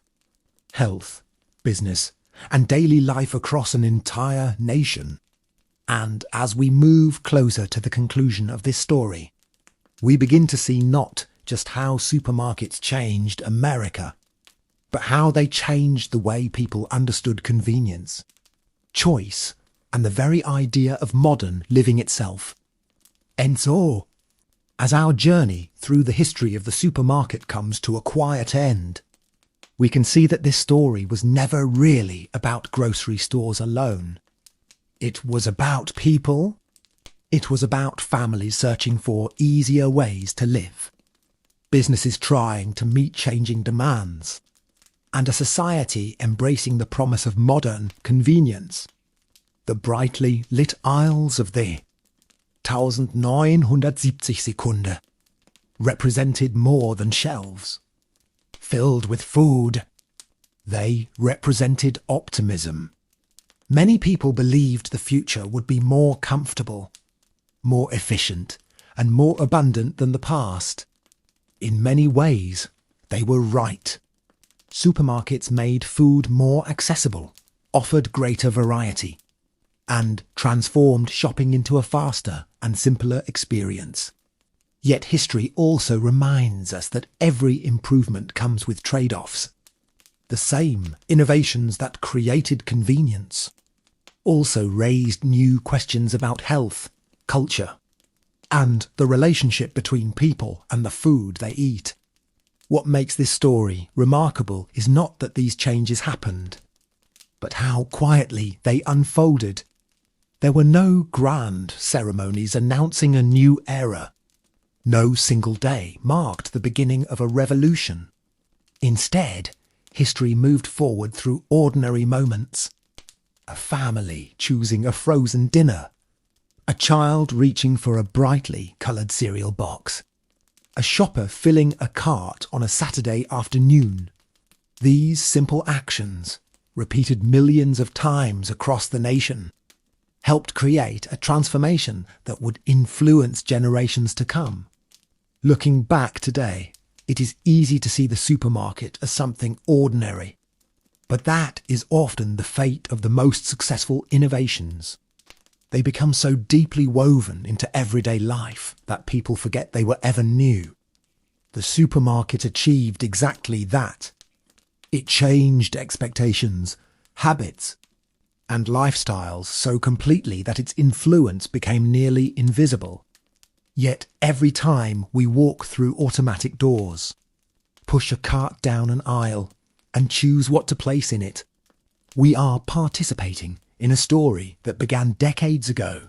health, business, and daily life across an entire nation. And as we move closer to the conclusion of this story, we begin to see not just how supermarkets changed America, but how they changed the way people understood convenience, choice, and the very idea of modern living itself. And so, as our journey through the history of the supermarket comes to a quiet end, we can see that this story was never really about grocery stores alone. It was about people. It was about families searching for easier ways to live, businesses trying to meet changing demands, and a society embracing the promise of modern convenience. The brightly lit aisles of the 1970 Sekunde represented more than shelves. Filled with food, they represented optimism. Many people believed the future would be more comfortable, more efficient, and more abundant than the past. In many ways, they were right. Supermarkets made food more accessible, offered greater variety, and transformed shopping into a faster and simpler experience. Yet history also reminds us that every improvement comes with trade-offs. The same innovations that created convenience also raised new questions about health, culture, and the relationship between people and the food they eat. What makes this story remarkable is not that these changes happened, but how quietly they unfolded. There were no grand ceremonies announcing a new era. No single day marked the beginning of a revolution. Instead, history moved forward through ordinary moments. A family choosing a frozen dinner. A child reaching for a brightly coloured cereal box. A shopper filling a cart on a Saturday afternoon. These simple actions, repeated millions of times across the nation, helped create a transformation that would influence generations to come. Looking back today, it is easy to see the supermarket as something ordinary, but that is often the fate of the most successful innovations. They become so deeply woven into everyday life that people forget they were ever new. The supermarket achieved exactly that. It changed expectations, habits, and lifestyles so completely that its influence became nearly invisible. Yet every time we walk through automatic doors, push a cart down an aisle, and choose what to place in it, we are participating in a story that began decades ago.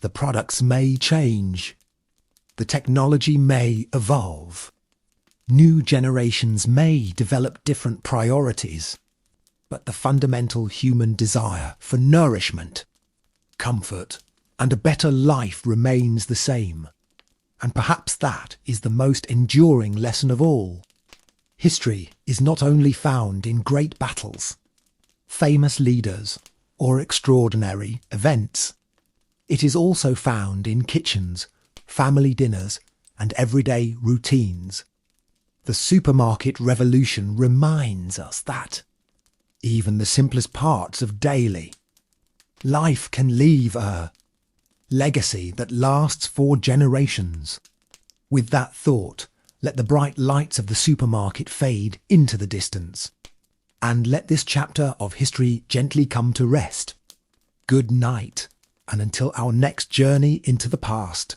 The products may change. The technology may evolve. New generations may develop different priorities. But the fundamental human desire for nourishment, comfort, and a better life remains the same. And perhaps that is the most enduring lesson of all. History is not only found in great battles, famous leaders, or extraordinary events. It is also found in kitchens, family dinners, and everyday routines. The supermarket revolution reminds us that even the simplest parts of daily life can leave a legacy that lasts for generations. With that thought, let the bright lights of the supermarket fade into the distance, and let this chapter of history gently come to rest. Good night, and until our next journey into the past.